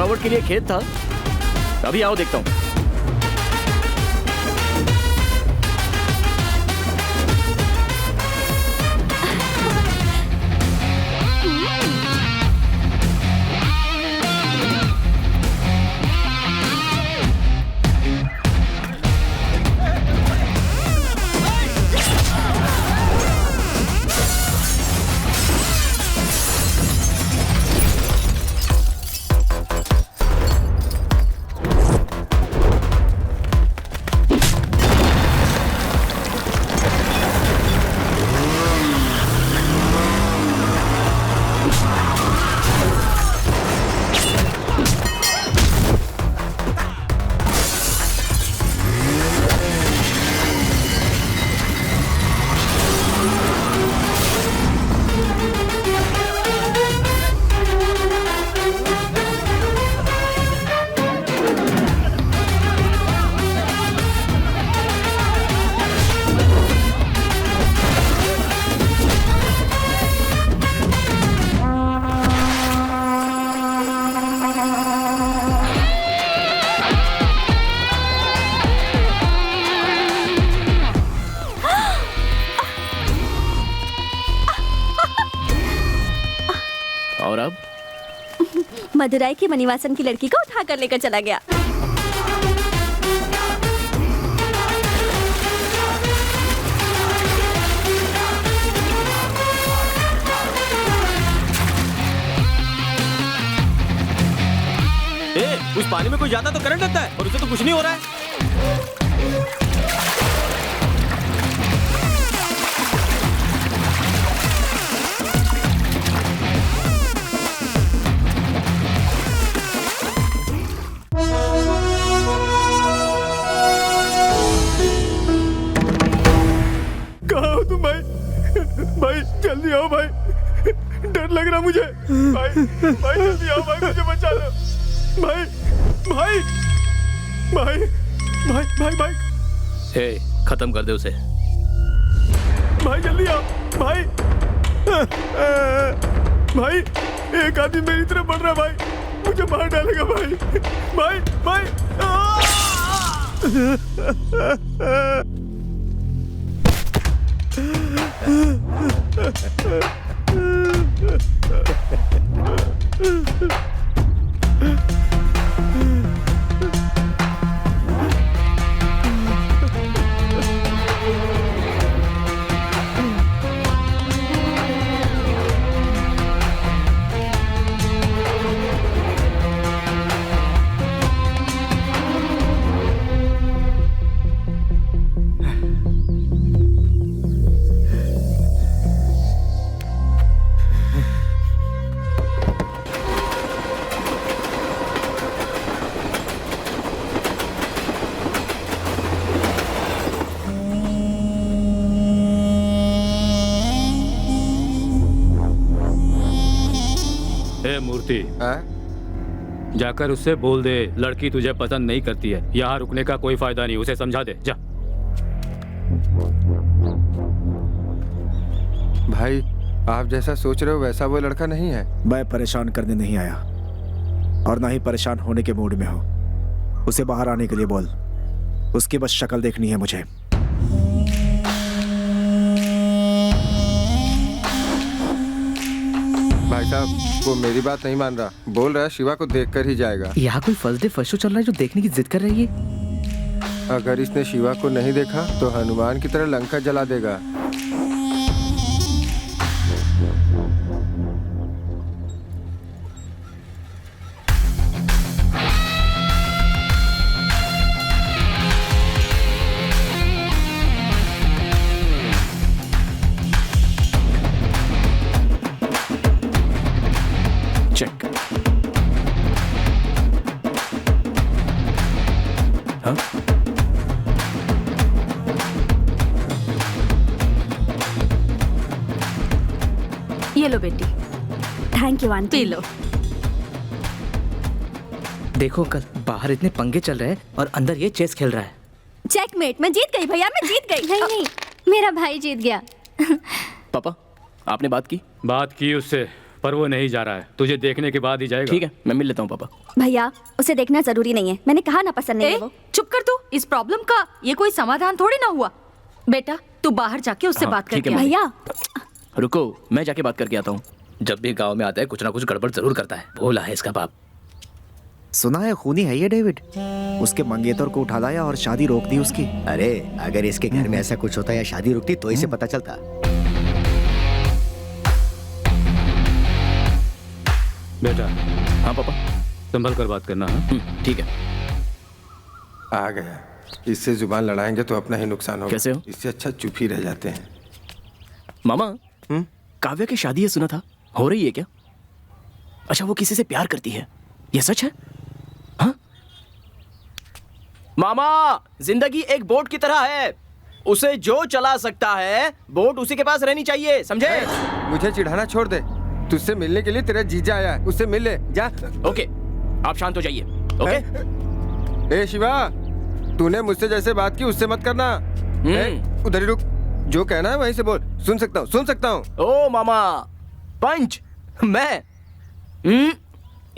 सजावट के लिए खेत था। अभी आओ देखता हूँ। और अब मदुराई की मणिवासन की लड़की को उठा कर लेकर चला गया। उस पानी में कोई जाता तो करंट लगता है और उसे तो कुछ नहीं हो रहा है। कहाँ हो तुम भाई? भाई जल्दी आओ भाई, डर लग रहा मुझे। भाई भाई जल्दी आओ भाई, मुझे बचा लो भाई। भाई भाई भाई भाई भाई हे, खत्म कर दे उसे। भाई जल्दी आओ भाई। भाई एक आदमी मेरी तरफ बढ़ रहा है भाई, मुझे मार डालेगा भाई। भाई भाई मूर्ति, जाकर उससे बोल दे लड़की तुझे पसंद नहीं करती है। यहाँ रुकने का कोई फायदा नहीं, उसे समझा दे। जा। भाई आप जैसा सोच रहे हो वैसा वो लड़का नहीं है। मैं परेशान करने नहीं आया और ना ही परेशान होने के मूड में हूँ। उसे बाहर आने के लिए बोल, उसकी बस शक्ल देखनी है मुझे। भाई साहब वो मेरी बात नहीं मान रहा, बोल रहा है शिवा को देखकर ही जाएगा। यहाँ कोई फर्स्ट डे फर्स्ट शो चल रहा है जो देखने की जिद कर रही है। अगर इसने शिवा को नहीं देखा तो हनुमान की तरह लंका जला देगा। चेक। हाँ? ये लो बेटी। Thank you aunty. P low. देखो कल बाहर इतने पंगे चल रहे हैं और अंदर ये चेस खेल रहा है। चेकमेट, मैं जीत गई भैया, मैं जीत गई। नहीं नहीं, मेरा भाई जीत गया। पापा आपने बात की? बात की उससे, पर वो नहीं जा रहा है, तुझे देखने के बाद ही जाएगा। ठीक है, मैं मिल लेता हूँ पापा। भैया उसे देखना जरूरी नहीं है, मैंने कहा ना पसंद नहीं है वो। चुप कर तू, इस प्रॉब्लम का ये कोई समाधान थोड़ी ना हुआ। बेटा तू बाहर जाके उससे हाँ, बात ठीक करके है, आ। भैया रुको, मैं जाके बात करके आता हूँ। जब भी गांव में आता है कुछ ना कुछ गड़बड़ जरूर करता है। भोला है इसका बाप। सुना है खूनी है ये डेविड। उसके मंगेतर को उठा लाया और शादी रोक दी उसकी। अरे अगर इसके घर में ऐसा कुछ होता या शादी रुकती तो इसे पता चलता। बेटा हाँ पापा। संभल कर बात करना। ठीक है। आ गया। इससे जुबान लड़ाएंगे तो अपना ही नुकसान होगा। कैसे हो? इससे अच्छा चुप ही रह जाते हैं। मामा, काव्या की शादी है सुना था, हो रही है क्या? अच्छा, वो किसी से प्यार करती है, ये सच है? हाँ? मामा, जिंदगी एक बोट की तरह है, उसे जो चला सकता है बोट उसी के पास रहनी चाहिए, समझे? मुझे चिढ़ाना छोड़ दे। तुझसे मिलने के लिए तेरा जीजा आया है, उससे मिल ले जा। ओके, आप शांत हो जाइए। ओके? ए शिवा, तूने मुझसे जैसे बात की उससे मत करना। उधर ही रुक, जो कहना है वहीं से बोल। सुन सकता हूँ। ओ मामा, पंच, मैं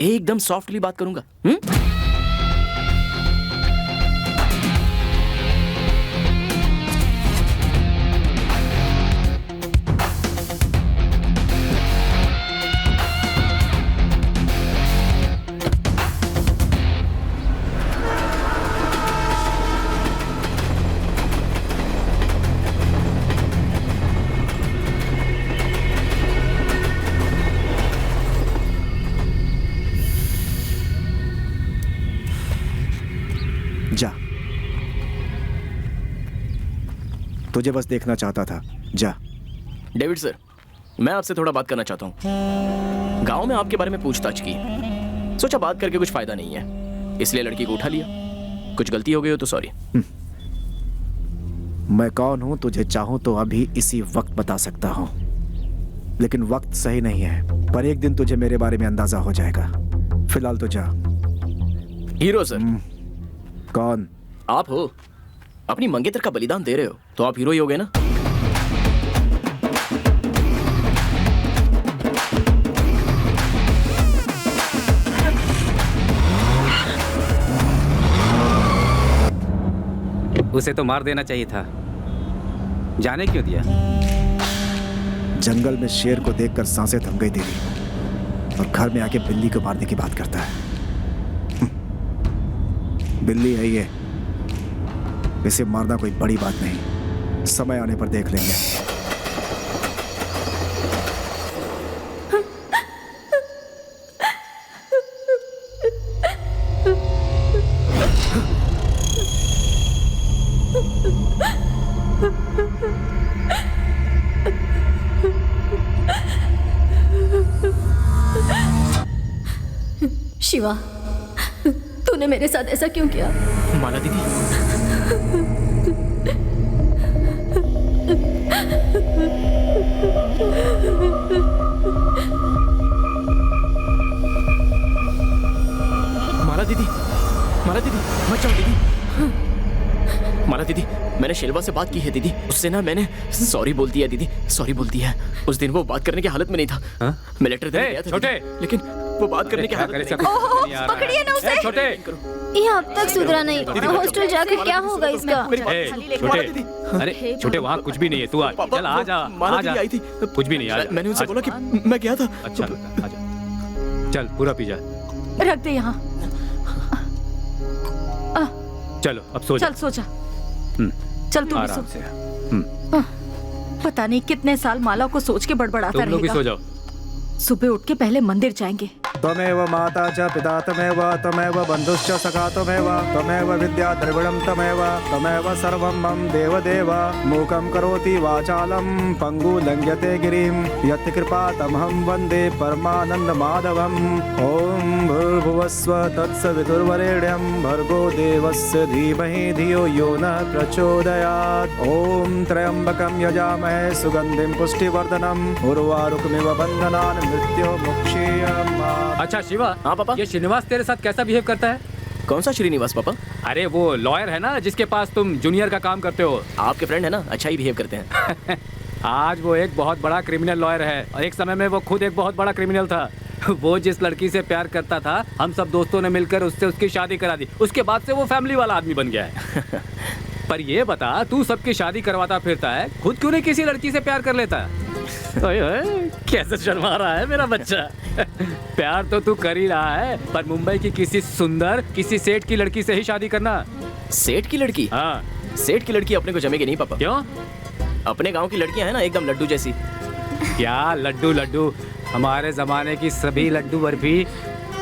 एकदम सॉफ्टली बात करूंगा। जा, तुझे बस देखना चाहता था, जा। डेविड सर, मैं आपसे थोड़ा बात करना चाहता हूँ। गांव में आपके बारे में पूछताछ की, सोचा बात करके कुछ फायदा नहीं है, इसलिए लड़की को उठा लिया। कुछ गलती हो गई हो तो सॉरी। मैं कौन हूं तुझे चाहूं तो अभी इसी वक्त बता सकता हूं, लेकिन वक्त सही नहीं है। पर एक दिन तुझे मेरे बारे में अंदाजा हो जाएगा। फिलहाल तो जा। Hero sir. कौन? आप हो, अपनी मंगेतर का बलिदान दे रहे हो तो आप हीरो ही हो गए ना। उसे तो मार देना चाहिए था, जाने क्यों दिया? जंगल में शेर को देखकर सांसें थम गई तेरी, और घर में आके बिल्ली को मारने की बात करता है। बिल्ली है ये, इसे मारना कोई बड़ी बात नहीं, समय आने पर देख लेंगे। शिवा, तूने मेरे साथ ऐसा क्यों किया? माला दीदी, माला दीदी, माला दीदी, मत जाओ दीदी। माला दीदी, मैंने शेलवा से बात की है दीदी, उससे ना मैंने सॉरी बोल दिया दीदी, सॉरी बोल दिया है। उस दिन वो बात करने की हालत में नहीं था। हाँ? मैं लेटर देने गया था छोटे, लेकिन वो बात करने की हालत में नहीं था। पकड़िए ना उसे। छोटे, ये अब तक सुधरा नहीं, हॉस्टल जाकर क्या होगा इसका? छोटे, अरे छोटे, वहाँ कुछ भी नहीं है, तू आ, चल आ जा, आ जा। आई थी, कुछ भी नहीं, आ जा। मैंने उनसे बोला कि मैं गया था। अच्छा लगा, आ जा, चल पूरा पी जा। रख दे यहाँ। चलो अब सो जा। चल सो जा। चल तू भी आराम सो। से। पता नहीं कितने साल माला को सोच के बड़बड़ाता तुम लोग भी सो रहेगा। जाओ। सुबह उठ के पहले मंदिर जाएंगे। त्वमेव माता च पिता त्वमेव, त्वमेव बन्धुश्च सखा त्वमेव, त्वमेव विद्या द्रविणं त्वमेव, त्वमेव सर्वं मम देवदेव। मूकं करोति वाचालं पंगु लंघ्यते गिरिं, यत् कृपातमहं वन्दे परमानन्दमाधवम्। ॐ भूर्भुवस्व तत्सवितुर्वरेण्यं भर्गो देवस्य धीमहि धियो यो नः प्रचोदयात्। ॐ त्र्यम्बकं यजामहे सुगन्धिं पुष्टिवर्धनम्, उर्वारुकमिव बन्धनान् मृत्युमुक्षीयमामृतात्। अच्छा शिवा। हाँ पापा। ये श्रीनिवास तेरे साथ कैसा बिहेव करता है? कौन सा श्रीनिवास पापा? अरे वो लॉयर है ना जिसके पास तुम जूनियर का काम करते हो। आपके फ्रेंड है ना, अच्छा ही बिहेव करते हैं। आज वो एक बहुत बड़ा क्रिमिनल लॉयर है और एक समय में वो खुद एक बहुत बड़ा क्रिमिनल था। वो जिस लड़की से प्यार करता था, हम सब दोस्तों ने मिलकर उससे उसकी शादी करा दी। उसके बाद से वो फैमिली वाला आदमी बन गया है। पर ये बता, तू सबकी शादी करवाता फिरता है, खुद क्यों नहीं किसी लड़की से प्यार कर लेता? ओए ओए, कैसे शर्मा रहा है मेरा बच्चा। प्यार तो तू कर ही रहा है, पर मुंबई की किसी सुंदर, किसी सेठ की लड़की से ही शादी करना। सेठ की लड़की? हाँ। सेठ की लड़की अपने को जमेगी नहीं पापा। क्यों? अपने गांव की लड़कियां हैं ना, एकदम लड्डू जैसी। क्या लड्डू लड्डू? हमारे जमाने की सभी लड्डू बर्फी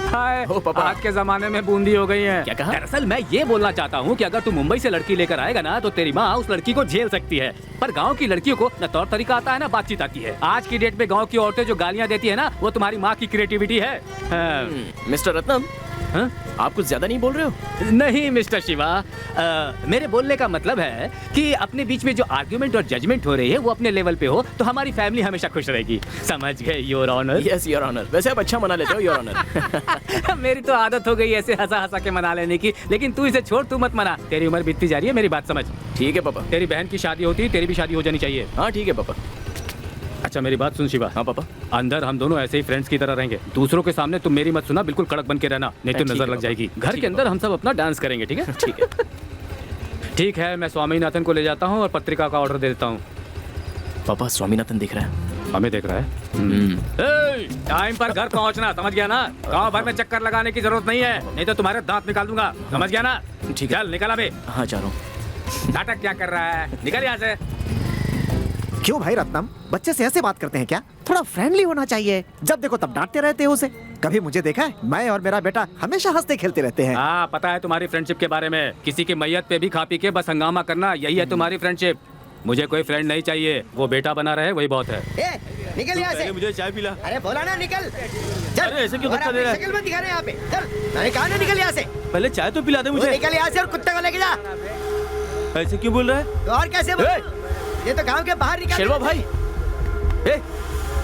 हाय आज के जमाने में बूंदी हो गई है। क्या कहा? दरअसल मैं ये बोलना चाहता हूँ कि अगर तू मुंबई से लड़की लेकर आएगा ना, तो तेरी माँ उस लड़की को झेल सकती है, पर गांव की लड़कियों को न तौर तरीका आता है ना बातचीत आती है। आज की डेट में गांव की औरतें जो गालियाँ देती है ना, वो तुम्हारी माँ की क्रिएटिविटी है। मिस्टर रत्नम, हाँ? आप कुछ ज्यादा नहीं बोल रहे हो? नहीं मिस्टर शिवा, मेरे बोलने का मतलब है कि अपने बीच में जो आर्ग्यूमेंट और जजमेंट हो रही है वो अपने लेवल पे हो तो हमारी फैमिली हमेशा खुश रहेगी। समझ गए your honour? Yes your honour. वैसे आप अच्छा मना लेते हो योर ऑनर। मेरी तो आदत हो गई ऐसे हंसा हंसा के मना लेने की, लेकिन तू इसे छोड़, तू मत मना। तेरी उम्र बीतती जा रही है, मेरी बात समझ। ठीक है पापा। तेरी बहन की शादी होती, तेरी भी शादी हो जानी चाहिए। हाँ ठीक है पापा। अच्छा मेरी बात सुन शिवा। हाँ पापा। अंदर हम दोनों ऐसे ही फ्रेंड्स की तरह रहेंगे, दूसरों के सामने तुम मेरी मत सुना, बिल्कुल कड़क बन के रहना, नहीं तो ठीक नजर है लग जाएगी। घर के अंदर हम सब अपना डांस करेंगे, ठीक है? ठीक है। ठीक है, मैं स्वामीनाथन को ले जाता हूँ और पत्रिका का ऑर्डर दे देता हूँ। पापा स्वामीनाथन दिख रहा है। हमें देख रहा है। टाइम पर घर पहुँचना, समझ गया ना? गाँव भर में चक्कर लगाने की जरूरत नहीं है, नहीं तो तुम्हारे दांत निकाल दूंगा, समझ गया ना? ठीक है। चल निकल अबे। हाँ जा रहा हूँ। नाटक क्या कर रहा है? निकल यहाँ से। क्यों भाई रत्नम, बच्चे से ऐसे बात करते हैं क्या? थोड़ा फ्रेंडली होना चाहिए। जब देखो तब डांटते रहते हो उसे। कभी मुझे देखा है? मैं और मेरा बेटा हमेशा हंसते खेलते रहते हैं। हाँ पता है तुम्हारी फ्रेंडशिप के बारे में, किसी की मैयत पे भी खा पी के बस हंगामा करना, यही है तुम्हारी फ्रेंडशिप। मुझे कोई फ्रेंड नहीं चाहिए, वो बेटा बना रहे वही बहुत है। निकल यहाँ से। मुझे चाय पिला। अरे बोला ना निकल। चल। अरे ऐसे क्यों धक्का दे रहा है? शक्ल मत दिखा रहे यहाँ पे। चल। मैंने कहा ना निकल यहाँ से। पहले चाय तो पिला दे मुझे। निकल यहाँ से और कुत्ते को लेके जा। ऐसे क्यों बोल रहा है? तो और कैसे बोल? ये तो गांव के बाहर निकाल। शेरवा भाई,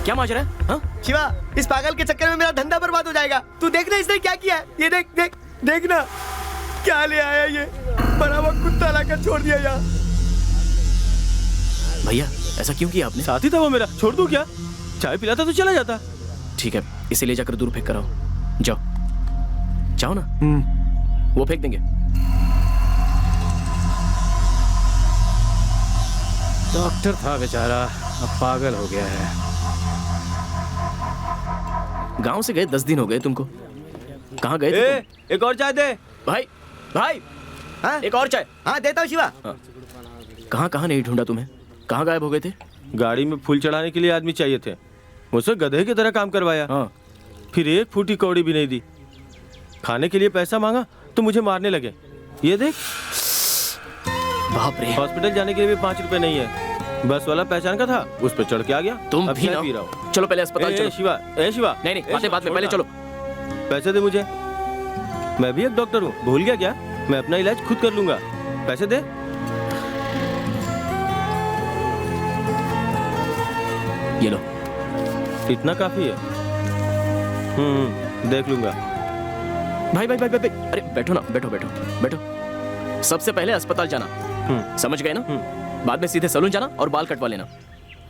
क्या माजरा है? हाँ? शिवा, इस पागल के चक्कर में मेरा धंधा बर्बाद हो जाएगा। तू देखना इसने क्या किया है। ये देख देख देखना क्या ले आया ये। बड़ा वो कुत्ता लाकर छोड़ दिया यहाँ। भैया ऐसा क्यों किया आपने? साथी था वो मेरा, छोड़ दूं क्या? चाय पिलाता तो चला जाता। ठीक है, इसे ले जाकर दूर फेंक कर आओ। जाओ जाओ ना। वो फेंक देंगे। डॉक्टर था बेचारा, अब पागल हो गया है। गांव से गए 10 दिन हो गए तुमको। कहाँ गए थे तुम? एक और चाय दे। भाई भाई, हाँ? एक और चाय। हाँ देता हूँ शिवा। कहाँ कहाँ नहीं ढूंढा तुम्हें? कहाँ गायब हो गए थे? गाड़ी में फूल चढ़ाने के लिए आदमी चाहिए थे, मुझसे गधे की तरह काम करवाया। हाँ। फिर एक फूटी कौड़ी भी नहीं दी। खाने के लिए पैसा मांगा तो मुझे मारने लगे। ये देख, बाप रे। हॉस्पिटल जाने के लिए भी 5 रुपए नहीं है। बस वाला पहचान का था, उस पर चढ़ के आ गया। तुम अब भी चाय ना। पी रहा हूँ। चलो पहले अस्पताल चलो। शिवा, शिवा। नहीं नहीं, बात में पहले चलो। पैसे दे मुझे, मैं भी एक डॉक्टर हूँ, भूल गया क्या? मैं अपना इलाज खुद कर लूंगा, पैसे दे। ये लो। इतना काफी है? देख लूंगा। भाई भाई भाई भाई, अरे बैठो ना, बैठो बैठो बैठो। सबसे पहले अस्पताल जाना, समझ गए ना? बाद में सीधे सैलून जाना और बाल कटवा लेना।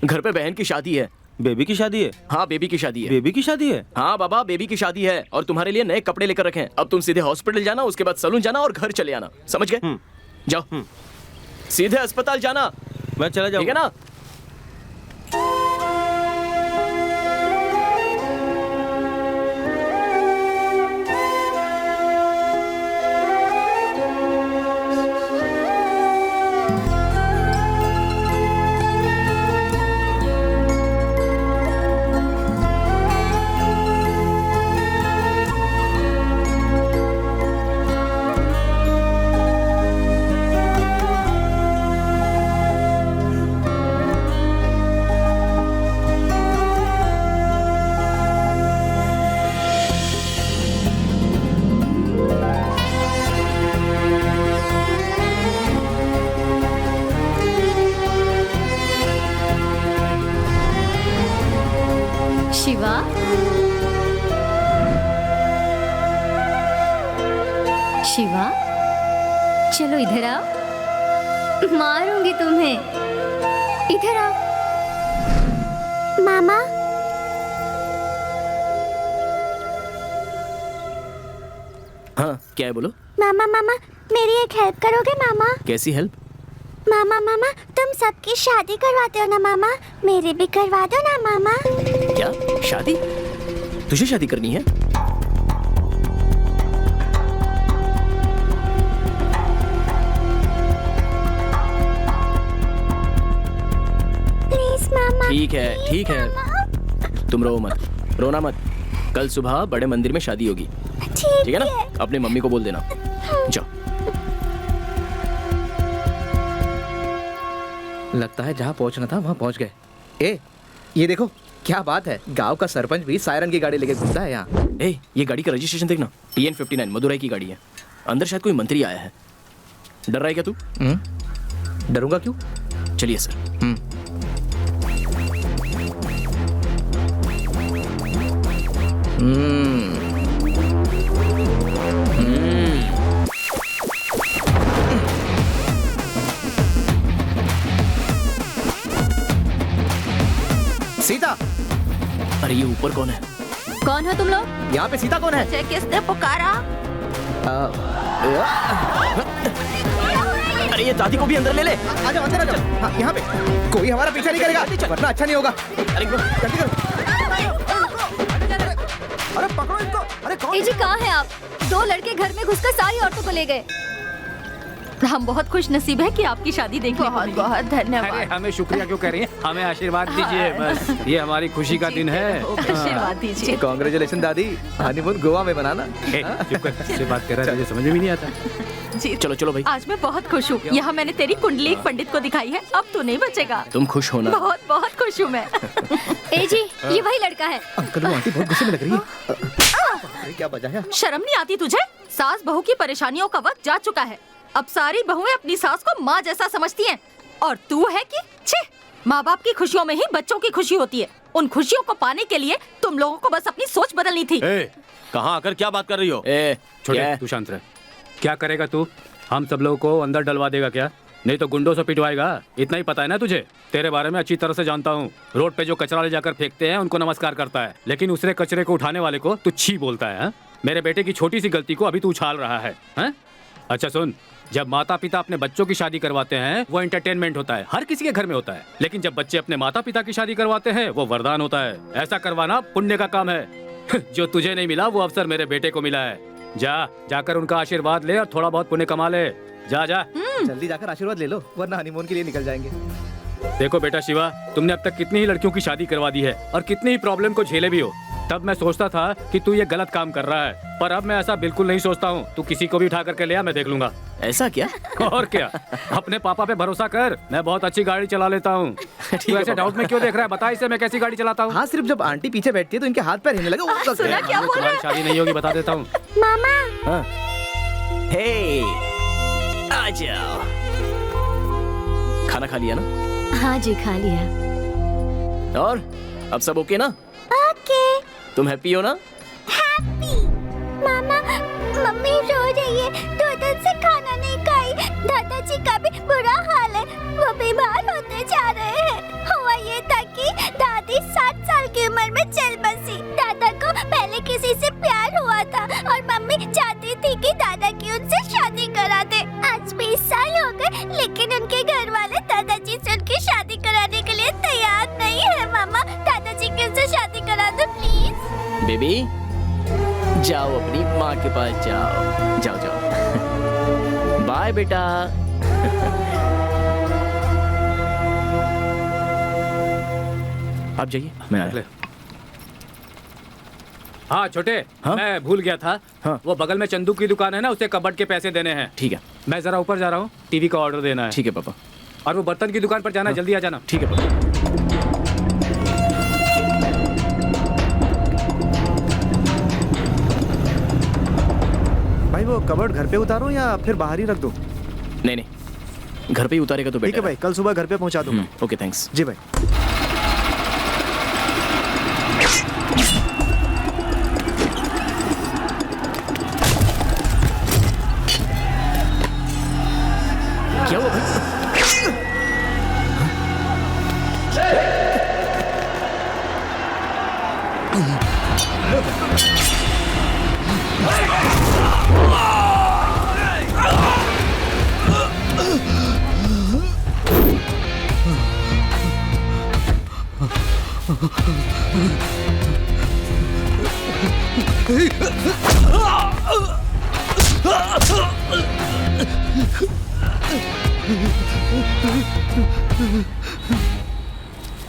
घर पे बहन की शादी है। बेबी की शादी है? हाँ बेबी की शादी है। बेबी की शादी है? हाँ बाबा, बेबी की शादी है और तुम्हारे लिए नए कपड़े लेकर रखे हैं। अब तुम सीधे हॉस्पिटल जाना, उसके बाद सैलून जाना और घर चले आना, समझ गए? जाओ, सीधे अस्पताल जाना। मैं चला जाऊंगा। ठीक है ना? शिवा, शिवा, चलो इधर आओ, मारूंगी तुम्हें। इधर आओ। मामा हाँ क्या है बोलो। मामा मामा मेरी एक हेल्प करोगे मामा? कैसी हेल्प? मामा मामा तुम सबकी शादी करवाते हो ना मामा, मेरी भी करवा दो ना मामा। क्या शादी? तुझे शादी करनी है? प्लीज मामा। ठीक है तुम रो मत, रोना मत। कल सुबह बड़े मंदिर में शादी होगी, ठीक है ना? अपने मम्मी को बोल देना। जाओ। लगता है जहाँ पहुँचना था वहाँ पहुँच गए। ए, ये देखो क्या बात है, गांव का सरपंच भी सायरन की गाड़ी लेके घूमता है यहाँ। ए, ये गाड़ी का रजिस्ट्रेशन देखना, TN59 मदुरई की गाड़ी है। अंदर शायद कोई मंत्री आया है। डर रहा है क्या तू? डरूंगा क्यों? चलिए सर। सीता, अरे ये ऊपर कौन है? कौन है तुम लोग? यहाँ पे सीता कौन है? मुझे किसने पुकारा? अरे ये दादी को भी अंदर ले ले। आ जाओ अंदर आ जाओ। हाँ, यहाँ पे कोई हमारा पीछा नहीं करेगा, वरना अच्छा नहीं होगा। अरे जल्दी करो। अरे पकड़ो इनको। अरे कौन? ए जी कहाँ हैं आप? 2 लड़के घर में घुसकर सारी औरतों को ले गए। हम बहुत खुश नसीब है कि आपकी शादी देखने को मिली। बहुत अरे धन्यवाद। हमें शुक्रिया क्यों कर रही हैं? हमें आशीर्वाद दीजिए बस, ये हमारी खुशी का दिन है। आशीर्वाद दीजिए। कांग्रेचुलेशन दादी, हनीमून गोवा में बनाना। ए, चुप कर, किससे बात कर रहा है? मुझे समझ में भी नहीं आता। जी चलो चलो भाई। आज मैं बहुत खुश हूँ। यहाँ मैंने तेरी कुंडली एक पंडित को दिखाई है, अब तू नहीं बचेगा। तुम खुश हो ना? बहुत बहुत खुश हूँ मैं। ए जी ये वही लड़का है। अंकल वो आंटी बहुत गुस्से में लग रही है। अरे क्या बजाया? शर्म नहीं आती तुझे? सास बहू की परेशानियों का वक्त जा चुका है। अब सारी बहुएं अपनी सास को माँ जैसा समझती हैं, और तू है कि छे, माँ बाप की खुशियों में ही बच्चों की खुशी होती है। उन खुशियों को पाने के लिए तुम लोगों को बस अपनी सोच बदलनी थी। कहाँ आकर क्या बात कर रही हो? छोटे तू शांत रह। क्या करेगा तू? हम सब लोगों को अंदर डलवा देगा क्या? नहीं तो गुंडों से पिटवाएगा। इतना ही पता है ना तुझे? तेरे बारे में अच्छी तरह से जानता हूँ। रोड पे जो कचरा ले जाकर फेंकते हैं उनको नमस्कार करता है, लेकिन उसरे कचरे को उठाने वाले को तू छी बोलता है। मेरे बेटे की छोटी सी गलती को अभी तू उछाल रहा है। अच्छा सुन, जब माता पिता अपने बच्चों की शादी करवाते हैं वो एंटरटेनमेंट होता है, हर किसी के घर में होता है। लेकिन जब बच्चे अपने माता पिता की शादी करवाते हैं वो वरदान होता है। ऐसा करवाना पुण्य का काम है। जो तुझे नहीं मिला वो अवसर मेरे बेटे को मिला है। जाकर उनका आशीर्वाद ले और थोड़ा बहुत पुण्य कमा ले। जा जल्दी जाकर आशीर्वाद ले लो, वरना हनीमून के लिए निकल जाएंगे। देखो बेटा शिवा, तुमने अब तक कितनी ही लड़कियों की शादी करवा दी है और कितनी ही प्रॉब्लम को झेले भी हो। तब मैं सोचता था कि तू ये गलत काम कर रहा है, पर अब मैं ऐसा बिल्कुल नहीं सोचता हूँ। तू किसी को भी उठा करके ले आ, मैं देख लूंगा। ऐसा क्या? और क्या, अपने पापा पे भरोसा कर। मैं बहुत अच्छी गाड़ी चला लेता हूँ। तू ऐसे डाउट में क्यों देख रहा है? बता इसे मैं कैसी गाड़ी चलाता हूँ। हाँ, सिर्फ जब आंटी पीछे बैठती है तो इनके हाथ पैर हिलने लगे। सुना क्या बोल रहा है? शादी नहीं होगी, बता देता हूँ। मामा हे, आ जाओ। खाना खा लिया ना? हाँ जी खा लिया। और अब सब ओके ना? ओके। तुम हैप्पी हो ना? हैप्पी। मामा मम्मी रो रही है, 2 दिन से खाना नहीं खाई। दादाजी का भी बुरा हाल है, वो बीमार होते जा रहे हैं। हुआ ये था कि दादी 60 साल की उम्र में चल बसी। दादा को पहले किसी से प्यार हुआ था और मम्मी चाहती थी कि दादा की उनसे शादी करा दे। आज 20 साल हो गए, लेकिन उनके घर वाले दादाजी से उनकी शादी कराने के लिए तैयार नहीं है। मामा दादाजी की उनसे शादी करा दो प्लीज। बेबी जाओ अपनी माँ के पास जाओ। जाओ जाओ। बाय बेटा। आप जाइए, मैं आ रहा। हाँ छोटे, हाँ? मैं भूल गया था। हाँ? वो बगल में चंदू की दुकान है ना, उसे कबर्ड के पैसे देने हैं। ठीक है। मैं जरा ऊपर जा रहा हूँ, टीवी का ऑर्डर देना है। ठीक है पापा। और वो बर्तन की दुकान पर जाना है, जल्दी आ जाना। ठीक है पापा। भाई वो कबर्ड घर पे उतारूं या फिर बाहर ही रख दूं? नहीं नहीं, घर पे ही उतारेगा तो ठीक बेटर है भाई, कल सुबह घर पे पहुंचा दूंगा। Okay thanks. जी भाई। क्या हुआ भाई?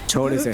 छोड़ इसे।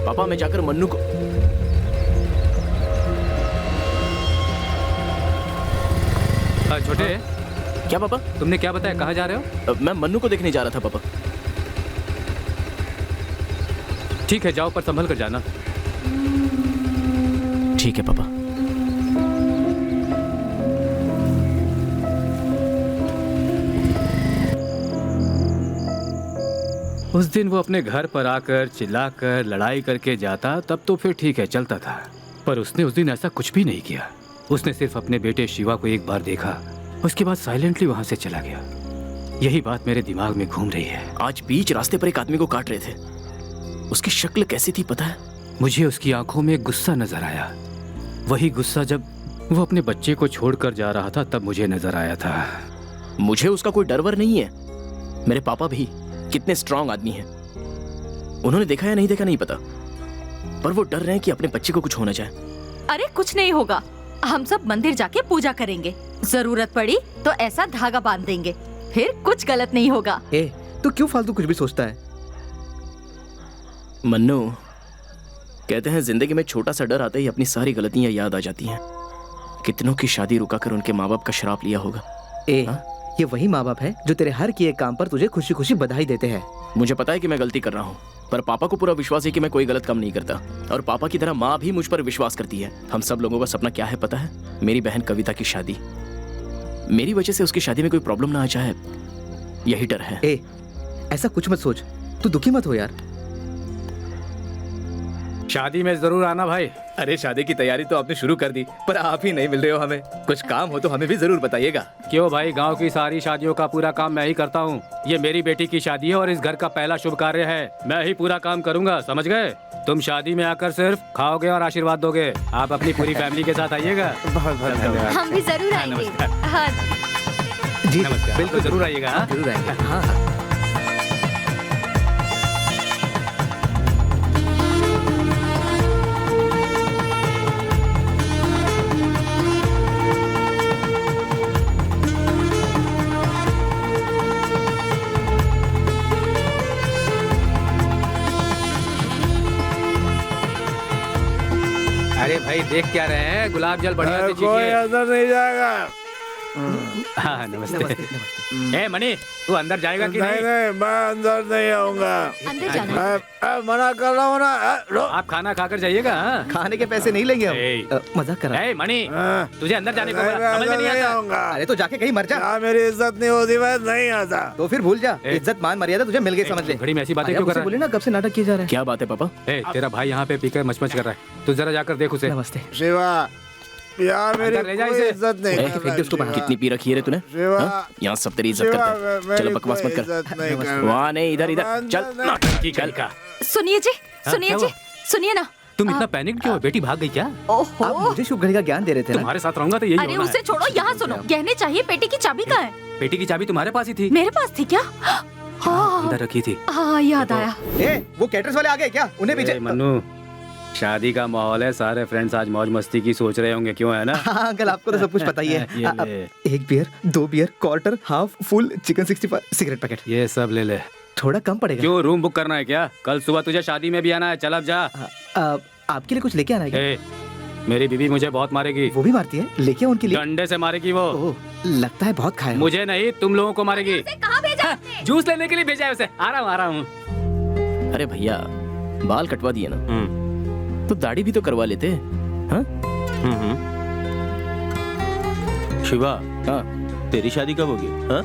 पापा मैं जाकर मन्नू को छोटे, क्या पापा? तुमने क्या बताया, कहाँ जा रहे हो? मैं मन्नू को देखने जा रहा था पापा। ठीक है, जाओ, पर संभल कर जाना। ठीक है पापा। उस दिन वो अपने घर पर आकर चिल्लाकर लड़ाई करके जाता तब तो फिर ठीक है, चलता था। पर उसने उस दिन ऐसा कुछ भी नहीं किया। उसने सिर्फ अपने बेटे शिवा को एक बार देखा, उसके बाद साइलेंटली वहां से चला गया। यही बात मेरे दिमाग में घूम रही है। आज बीच रास्ते पर एक आदमी को काट रहे थे। उसकी शक्ल कैसी थी पता है? मुझे उसकी आंखों में गुस्सा नजर आया। वही गुस्सा जब वो अपने बच्चे को छोड़कर जा रहा था तब मुझे नजर आया था। मुझे उसका कोई डर वर नहीं है। मेरे पापा भी कितने स्ट्रांग आदमी हैं। उन्होंने देखा या नहीं देखा नहीं पता, पर वो डर रहे हैं कि अपने बच्चे को कुछ हो ना जाए। अरे कुछ नहीं होगा, हम सब मंदिर जाके पूजा करेंगे। जरूरत पड़ी तो ऐसा धागा बांध देंगे, फिर कुछ गलत नहीं होगा। ए, तू क्यों फालतू कुछ भी सोचता है? मन्नू, कहते हैं जिंदगी में छोटा सा डर आते ही अपनी सारी गलतियां याद आ जाती हैं। कितनों की शादी रुकाकर उनके माँ बाप का श्राप लिया होगा। ये वही माँ बाप है जो तेरे हर किए काम पर तुझे खुशी खुशी बधाई देते हैं। मुझे पता है कि मैं गलती कर रहा हूँ, पर पापा को पूरा विश्वास है कि मैं कोई गलत काम नहीं करता। और पापा की तरह माँ भी मुझ पर विश्वास करती है। हम सब लोगों का सपना क्या है पता है? मेरी बहन कविता की शादी। मेरी वजह से उसकी शादी में कोई प्रॉब्लम ना आ जाए, यही डर है। ऐसा कुछ मत सोच, तू दुखी मत हो यार। शादी में जरूर आना भाई। अरे शादी की तैयारी तो आपने शुरू कर दी, पर आप ही नहीं मिल रहे हो हमें। कुछ काम हो तो हमें भी जरूर बताइएगा। क्यों भाई, गांव की सारी शादियों का पूरा काम मैं ही करता हूँ। ये मेरी बेटी की शादी है और इस घर का पहला शुभ कार्य है। मैं ही पूरा काम करूँगा, समझ गए? तुम शादी में आकर सिर्फ खाओगे और आशीर्वाद दोगे। आप अपनी पूरी फैमिली के साथ आइएगा। बहुत बहुत धन्यवाद। हम भी जरूर आएंगे। हाँ जी नमस्कार, बिल्कुल जरूर आइएगा। हाँ? जरूर आएंगे। हाँ। अरे भाई देख क्या रहे हैं, गुलाब जल बढ़िया से कोई चीखिए। अंदर नहीं जाएगा। हाँ नमस्ते। ए मणि, तू अंदर जाएगा कि नहीं? नहीं, मैं अंदर नहीं आऊंगा। अंदर जाना। मना कर रहा हूँ ना। आप खाना खाकर जाइएगा। हाँ? खाने के पैसे नहीं लेंगे ए। हम। मजाक कर रहा हूँ। ए मणि, तुझे अंदर जाने को नहीं, बोला, मैं समझ में अंदर नहीं नहीं आता? आऊंगा। अरे तो जाके कहीं मर जा। यहाँ मेरी इज्जत नहीं होती, मैं नहीं आता। तो फिर भूल जा। ए। इज्जत मान मर्यादा तुझे मिल गई, समझ ले। घड़ी में ऐसी बातें अरे क्यों अब कर उसे रहा बोले ना, कब से नाटक किया जा रहा क्या बात है पापा? है? ए, तेरा भाई यहाँ पे पीकर मचमच कर रहा है। तू जरा जाकर देख उसे। है। नमस्ते। शिवा, यार मेरी अंदर ले जा कोई इसे। इज्जत नहीं ए, कर फेंक दे उसको बाहर। कितनी पी रखी है रे तूने? शिवा, हाँ? यहाँ सब तेरी इज्जत शिवा, करते हैं। मेरी चलो बकवास कोई मत कर। इज्जत नहीं कर रहा। वहाँ नहीं, इधर इधर मैं चल। अंदर नहीं- ठीक है का। सुनिए जी, हाँ, सुनिए क्या जी, हुआ? सुनिए ना। तुम इतना पैनिक क्यों हो? बेटी भाग गई क्या? ओहो, आप मुझे शुभ घड़ी का ज्ञान दे रहे थे ना? तुम्हारे साथ रहूंगा तो यही अरे होना उसे है। छोड़ो, यहाँ सुनो। गहने चाहिए, पेटी की चाबी कहाँ है? बेटी की चाबी तुम्हारे पास ही थी। मेरे पास थी क्या? हाँ अंदर रखी थी। हाँ, याद आया। वो कैटर्स वाले आ गए क्या? उन्हें ए, मन्नू, शादी का माहौल है, सारे फ्रेंड्स आज मौज मस्ती की सोच रहे होंगे, क्यों है ना? हाँ अंकल, आपको तो सब कुछ पता ही है। ये ले। एक beer, 2 beer, quarter, half, full, chicken 65, cigarette packet. ये सब ले ले। थोड़ा कम पड़ेगा। क्यों, रूम बुक करना है क्या? कल सुबह तुझे शादी में भी आना है, चल अब जा। आपके लिए कुछ लेके आना है क्या? ए, मेरी बीवी मुझे बहुत मारेगी। वो भी मारती है, लेके आओ उनके लिए। डंडे से मारेगी वो। ओह, लगता है बहुत खाया। मुझे नहीं, तुम लोगों को मारेगी। कहाँ भेजा आपने? जूस लेने के लिए भेजा है उसे। आ रहा हूँ। अरे भैया, बाल कटवा दिए ना, तो दाढ़ी भी तो करवा लेते। हाँ? शिवा, हाँ, तेरी शादी कब होगी? हाँ?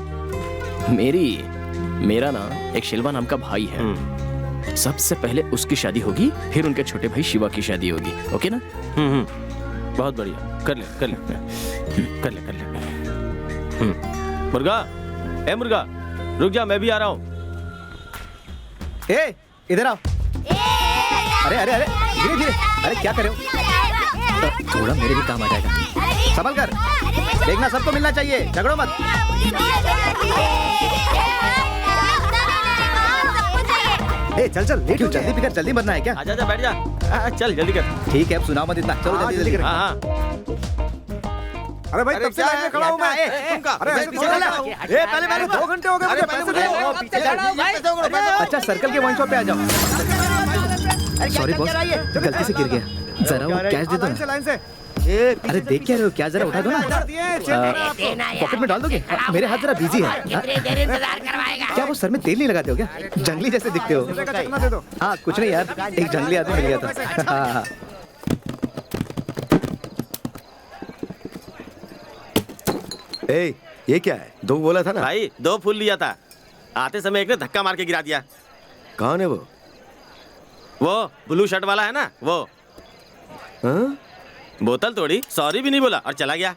मेरा ना एक शिल्वा नाम का भाई है। सबसे पहले उसकी शादी होगी, फिर उनके छोटे भाई शिवा की शादी होगी। ओके ना? बहुत बढ़िया, कर ले कर ले कर ले कर ले। मुर्गा, ए मुर्गा, रुक जा, मैं भी आ रहा हूँ। ए, इधर आओ। अरे अरे अरे, धीरे धीरे। अरे क्या कर रहे हो? थोड़ा मेरे भी काम आ जाएगा। संभल कर, देखना सबको मिलना चाहिए, झगड़ो मत। ए चल चल, लेट हो, जल्दी पिकर, जल्दी बनना है क्या? आजा जा, बैठ जा। चल जल्दी कर। ठीक है, अब सुनाओ मत इतना, चलो जल्दी जल्दी कर। हाँ हाँ। अरे भाई, तब से लाइन में खड़ा हूँ मैं। अरे ऐसे थोड़ा ना। पहले मैंने 2 घंटे हो गए मुझे, पैसे दो। अच्छा, सर्कल के वाइन शॉप पे आ जाओ। सॉरी बॉस, गलती से गिर गया। जरा वो कैश दे दो ना। लाइन से। अरे देख क्या रहे हो, क्या जरा उठा दो ना। पॉकेट में डाल दोगे? मेरे हाथ जरा बिजी है। क्या वो सर में तेल नहीं लगाते हो क्या? जंगली जैसे दिखते हो। दे दो। हाँ कुछ नहीं यार, एक जंगली आदमी मिल गया था। हाँ। ए, ये क्या है? 2 बोला था ना? भाई 2 फूल लिया था, आते समय एक ने धक्का मार के गिरा दिया। कौन है वो? वो ब्लू शर्ट वाला है ना, वो। हाँ? बोतल तोड़ी, सॉरी भी नहीं बोला और चला गया।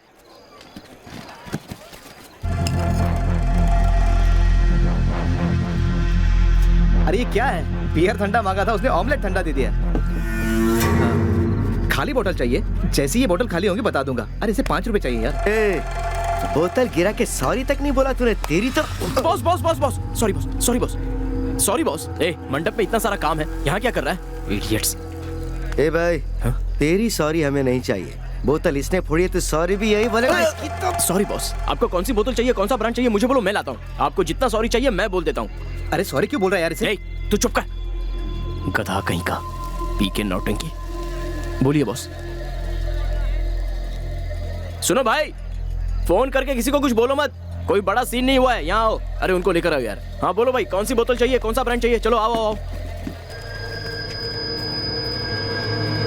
अरे ये क्या है? बियर ठंडा मांगा था उसने, ऑमलेट ठंडा दे दिया। खाली बोतल चाहिए? जैसे ये बोतल खाली होगी बता दूंगा। अरे इसे 5 रुपए चाहिए यार। ए, बोतल गिरा के सॉरी तक नहीं बोला तूने, तेरी तो। Boss boss boss boss, sorry boss, sorry boss, sorry boss. ए, मंडप में इतना सारा काम है, यहाँ क्या कर रहा है? इडियट्स। ए भाई, हाँ? तेरी सॉरी हमें नहीं चाहिए। बोतल इसने फोड़ी है तो सॉरी भी यही बोलेगा। इसकी तो। सॉरी बॉस, आपको कौन सी बोतल चाहिए, कौन सा ब्रांड चाहिए, मुझे बोलो, मैं लाता हूँ। आपको जितना सॉरी चाहिए मैं बोल देता हूँ। अरे सॉरी क्यों बोल रहा है यार इसे? ए, तू चुप कर, गधा कहीं का, पी के नौटंकी। बोलिए बॉस। सुनो भाई, फोन करके किसी को कुछ बोलो मत, कोई बड़ा सीन नहीं हुआ है, यहाँ आओ। अरे उनको लेकर आओ यार। हाँ बोलो भाई, कौन सी बोतल चाहिए, कौन सा ब्रांड चाहिए, चलो आओ आओ।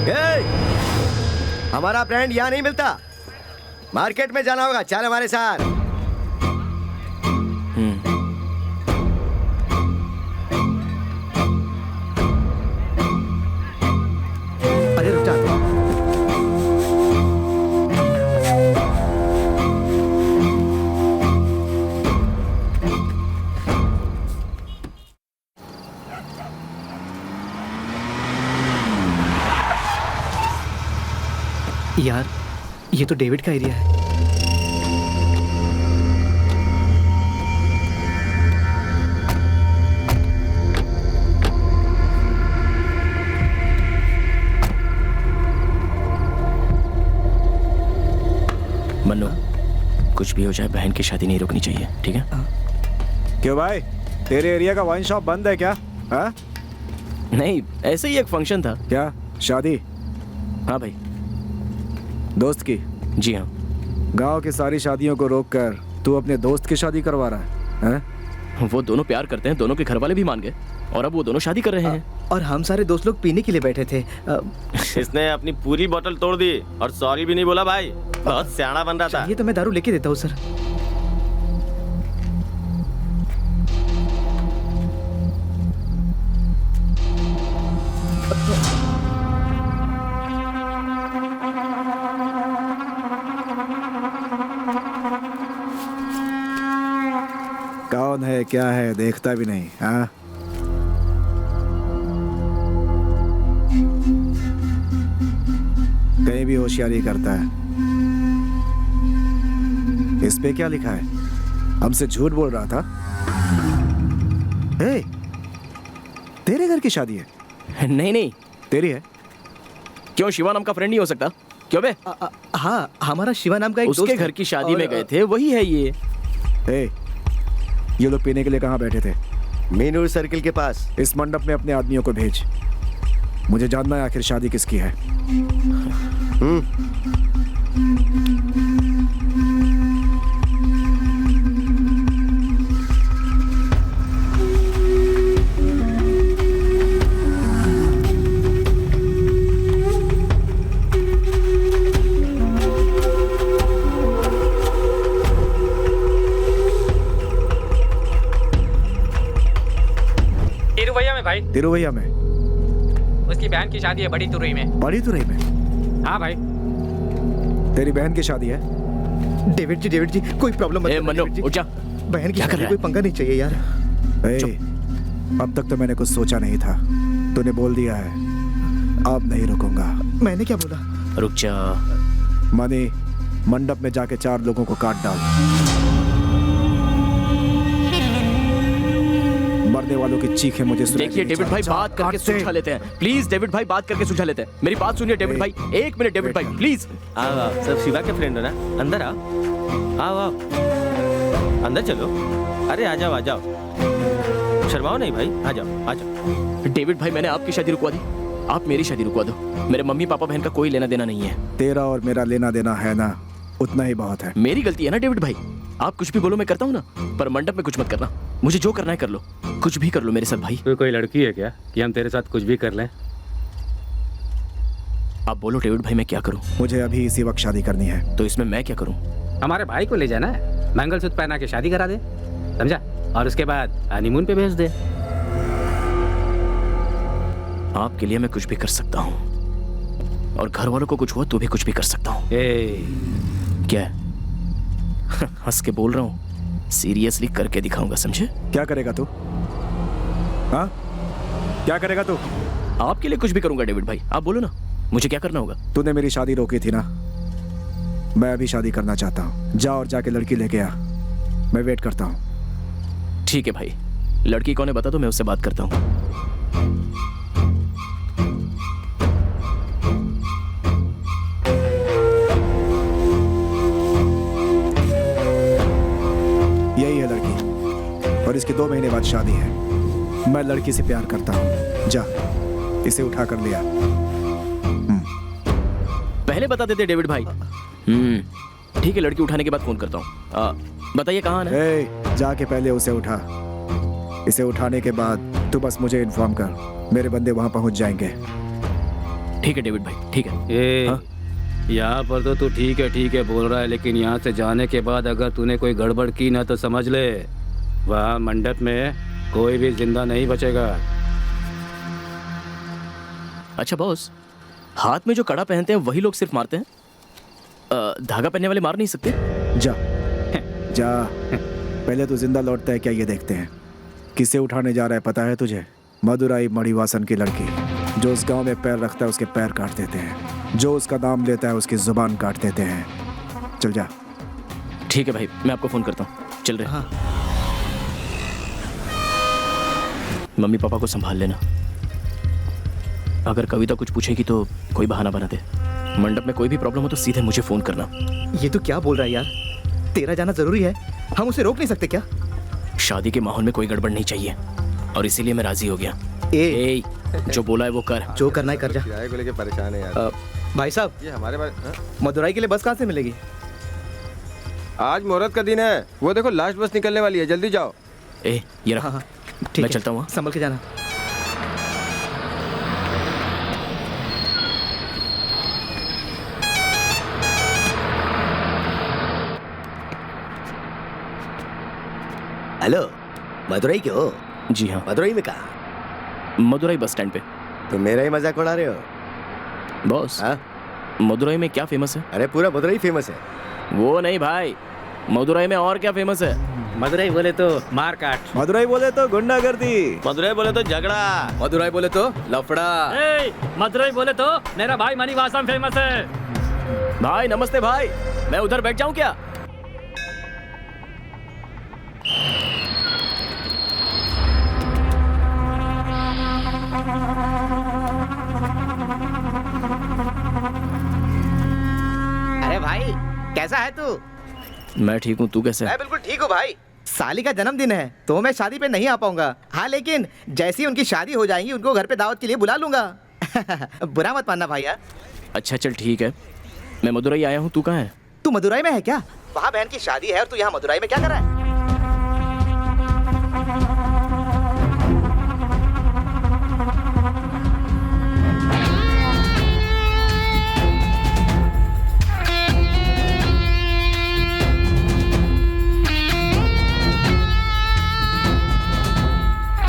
ए, हमारा ब्रांड यहाँ नहीं मिलता, मार्केट में जाना होगा, चल हमारे साथ। अरे रुक जा। यार ये तो डेविड का एरिया है। मन्नू, कुछ भी हो जाए बहन की शादी नहीं रुकनी चाहिए, ठीक है? क्यों भाई, तेरे एरिया का वाइन शॉप बंद है क्या? हाँ? नहीं, ऐसे ही एक फंक्शन था। क्या शादी? हाँ भाई। दोस्त की? जी हाँ। गांव की सारी शादियों को रोककर तू अपने दोस्त की शादी करवा रहा है? हैं? वो दोनों प्यार करते हैं, दोनों के घर वाले भी मान गए और अब वो दोनों शादी कर रहे हैं। और हम सारे दोस्त लोग पीने के लिए बैठे थे। इसने अपनी पूरी बोतल तोड़ दी और सॉरी भी नहीं बोला भाई, बहुत सियाना बन रहा था। ये तो मैं दारू लेके देता हूँ सर। कौन है क्या है देखता भी नहीं। हाँ होशियारी करता है। इस पे क्या लिखा है? हमसे झूठ बोल रहा था। ए, तेरे घर की शादी है? नहीं नहीं, तेरी है? क्यों शिवा नाम का फ्रेंड नहीं हो सकता? क्यों बे? हाँ, हमारा शिवा नाम का एक दोस्त उसके है। घर की शादी और, में गए थे, वही है ये। ए, ये लोग पीने के लिए कहाँ बैठे थे? मीनूर सर्किल के पास। इस मंडप में अपने आदमियों को भेज। मुझे जानना है आखिर शादी किसकी है। तिरुवैया में भाई, तिरुवैया में? उसकी बहन की शादी है बड़ी तुरई में। बड़ी तुरई में? हाँ भाई। तेरी बहन की शादी है? डेविड जी कोई प्रॉब्लम मत ए करना, मन्नो, डेविड जी। उठ जा। बहन की क्या कर शादी रहा कोई है? पंगा नहीं चाहिए यार। ए, अब तक तो मैंने कुछ सोचा नहीं था, तूने बोल दिया है, अब नहीं रुकूंगा। मैंने क्या बोला? रुक जा। मनी, मंडप में जाके 4 लोगों को काट डाल। मरने वालों की चीखें मुझे सुनाई देखिए देनी डेविड भाई, चाहिए। बात करके काट दे। सुलझा लेते हैं प्लीज। डेविड भाई बात करके सुलझा लेते हैं। मेरी बात सुनिए डेविड भाई, 1 मिनट डेविड भाई प्लीज। आओ आओ, सब शिवा के फ्रेंड हो ना, अंदर आओ। आओ आओ, अंदर चलो। अरे आ जाओ आ जाओ, शर्माओ नहीं भाई, आ जाओ आ जाओ। डेविड भाई, मैंने आपकी शादी रुकवा दी, आप मेरी शादी रुकवा दो। मेरे मम्मी पापा बहन का कोई लेना देना नहीं है। तेरा और मेरा लेना देना है ना, उतना ही बहुत है। मेरी गलती है ना डेविड भाई, आप कुछ भी बोलो मैं करता हूँ ना, पर मंडप में कुछ मत करना। मुझे जो करना है कर लो, कुछ भी कर लो मेरे साथ भाई। तू कोई लड़की है क्या कि हम तेरे साथ कुछ भी कर लें? आप बोलो डेविड भाई, मैं क्या करूँ? मुझे अभी इसी वक्त शादी करनी है। तो इसमें मैं क्या करूँ? हमारे भाई को ले जाना है, मंगलसूत्र पहना के शादी करा दे, समझा? और उसके बाद हनीमून पे भेज दे। आपके लिए मैं कुछ भी कर सकता हूँ, और घर वालों को कुछ हुआ तो भी कुछ भी कर सकता हूँ। क्या है? हंस के बोल रहा हूँ, सीरियसली करके दिखाऊंगा, समझे? क्या करेगा तू? हाँ, क्या करेगा तू? आपके लिए कुछ भी करूंगा डेविड भाई, आप बोलो ना, मुझे क्या करना होगा? तूने मेरी शादी रोकी थी ना, मैं अभी शादी करना चाहता हूँ। जा और जाके लड़की लेके आ, मैं वेट करता हूँ। ठीक है भाई, लड़की कौन है बता दो, मैं उससे बात करता हूँ। यही है लड़की, और इसके 2 महीने बाद शादी है। मैं लड़की से प्यार करता हूँ। जा, इसे उठा कर लिया। पहले बता देते डेविड भाई। ठीक है, लड़की उठाने के बाद फोन करता हूँ। बताइए कहाँ है? ए, जाके पहले उसे उठा। इसे उठाने के बाद तू बस मुझे इन्फॉर्म कर, मेरे बंदे वहां पहुंच जाएंगे। ठीक है डेविड भाई, ठीक है। ए, यहाँ पर तो तू ठीक है बोल रहा है, लेकिन यहाँ से जाने के बाद अगर तूने कोई गड़बड़ की ना तो समझ ले, वहाँ मंडप में कोई भी जिंदा नहीं बचेगा। अच्छा बॉस, हाथ में जो कड़ा पहनते हैं वही लोग सिर्फ मारते हैं, धागा पहनने वाले मार नहीं सकते? जा जा, पहले तो जिंदा लौटता है क्या ये देखते हैं। किसे उठाने जा रहा है पता है तुझे? मदुराई मणिवासन की लड़की। जो उस गांव में पैर रखता है उसके पैर काट देते हैं, जो उसका नाम लेता है उसकी जुबान काट देते हैं। चल जा। ठीक है भाई, मैं आपको फोन करता हूँ, चल रहे। हाँ। मम्मी पापा को संभाल लेना, अगर कविता कुछ पूछेगी तो कोई बहाना बना दे। मंडप में कोई भी प्रॉब्लम हो तो सीधे मुझे फोन करना। ये तो क्या बोल रहा है यार, तेरा जाना जरूरी है, हम उसे रोक नहीं सकते क्या? शादी के माहौल में कोई गड़बड़ नहीं चाहिए, और इसीलिए मैं राजी हो गया। ए, जो बोला है वो कर। जो करना है कर जा। किराए को लेके परेशान है यार। भाई साहब, ये हमारे बारे मदुराई के लिए बस कहाँ से मिलेगी? आज मुहूर्त का दिन है, वो देखो लास्ट बस निकलने वाली है, जल्दी जाओ। ए, ये रहा। हाँ, ठीक मैं है, चलता हूँ। संभल के जाना। हेलो, मदुराई के हो? जी हाँ, मदुराई में कहाँ? मदुराई बस स्टैंड पे। तो मेरा ही मजाक उड़ा रहे हो? बॉस, हाँ? मदुराई में क्या फेमस है? अरे पूरा मदुराई फेमस है। वो नहीं भाई, मदुराई में और क्या फेमस है? मदुराई बोले तो मारकाट, मदुराई बोले तो गुंडागर्दी, मदुराई बोले तो झगड़ा, मदुराई बोले तो लफड़ा, मदुराई बोले तो मेरा भाई मणिवासन फेमस है। भाई नमस्ते भाई, मैं उधर बैठ जाऊं क्या? अरे भाई कैसा है तू? मैं ठीक हूँ, तू कैसा मैं है? बिल्कुल ठीक हूँ भाई। साली का जन्मदिन है तो मैं शादी पे नहीं आ पाऊंगा। हाँ लेकिन जैसी उनकी शादी हो जाएगी उनको घर पे दावत के लिए बुला लूंगा। बुरा मत मानना भाई यार। अच्छा चल ठीक है, मैं मदुरई आया हूँ, तू कहाँ है? तू मदुरई में है क्या? वहाँ बहन की शादी है और तू यहाँ मदुरई में क्या कर रहा है?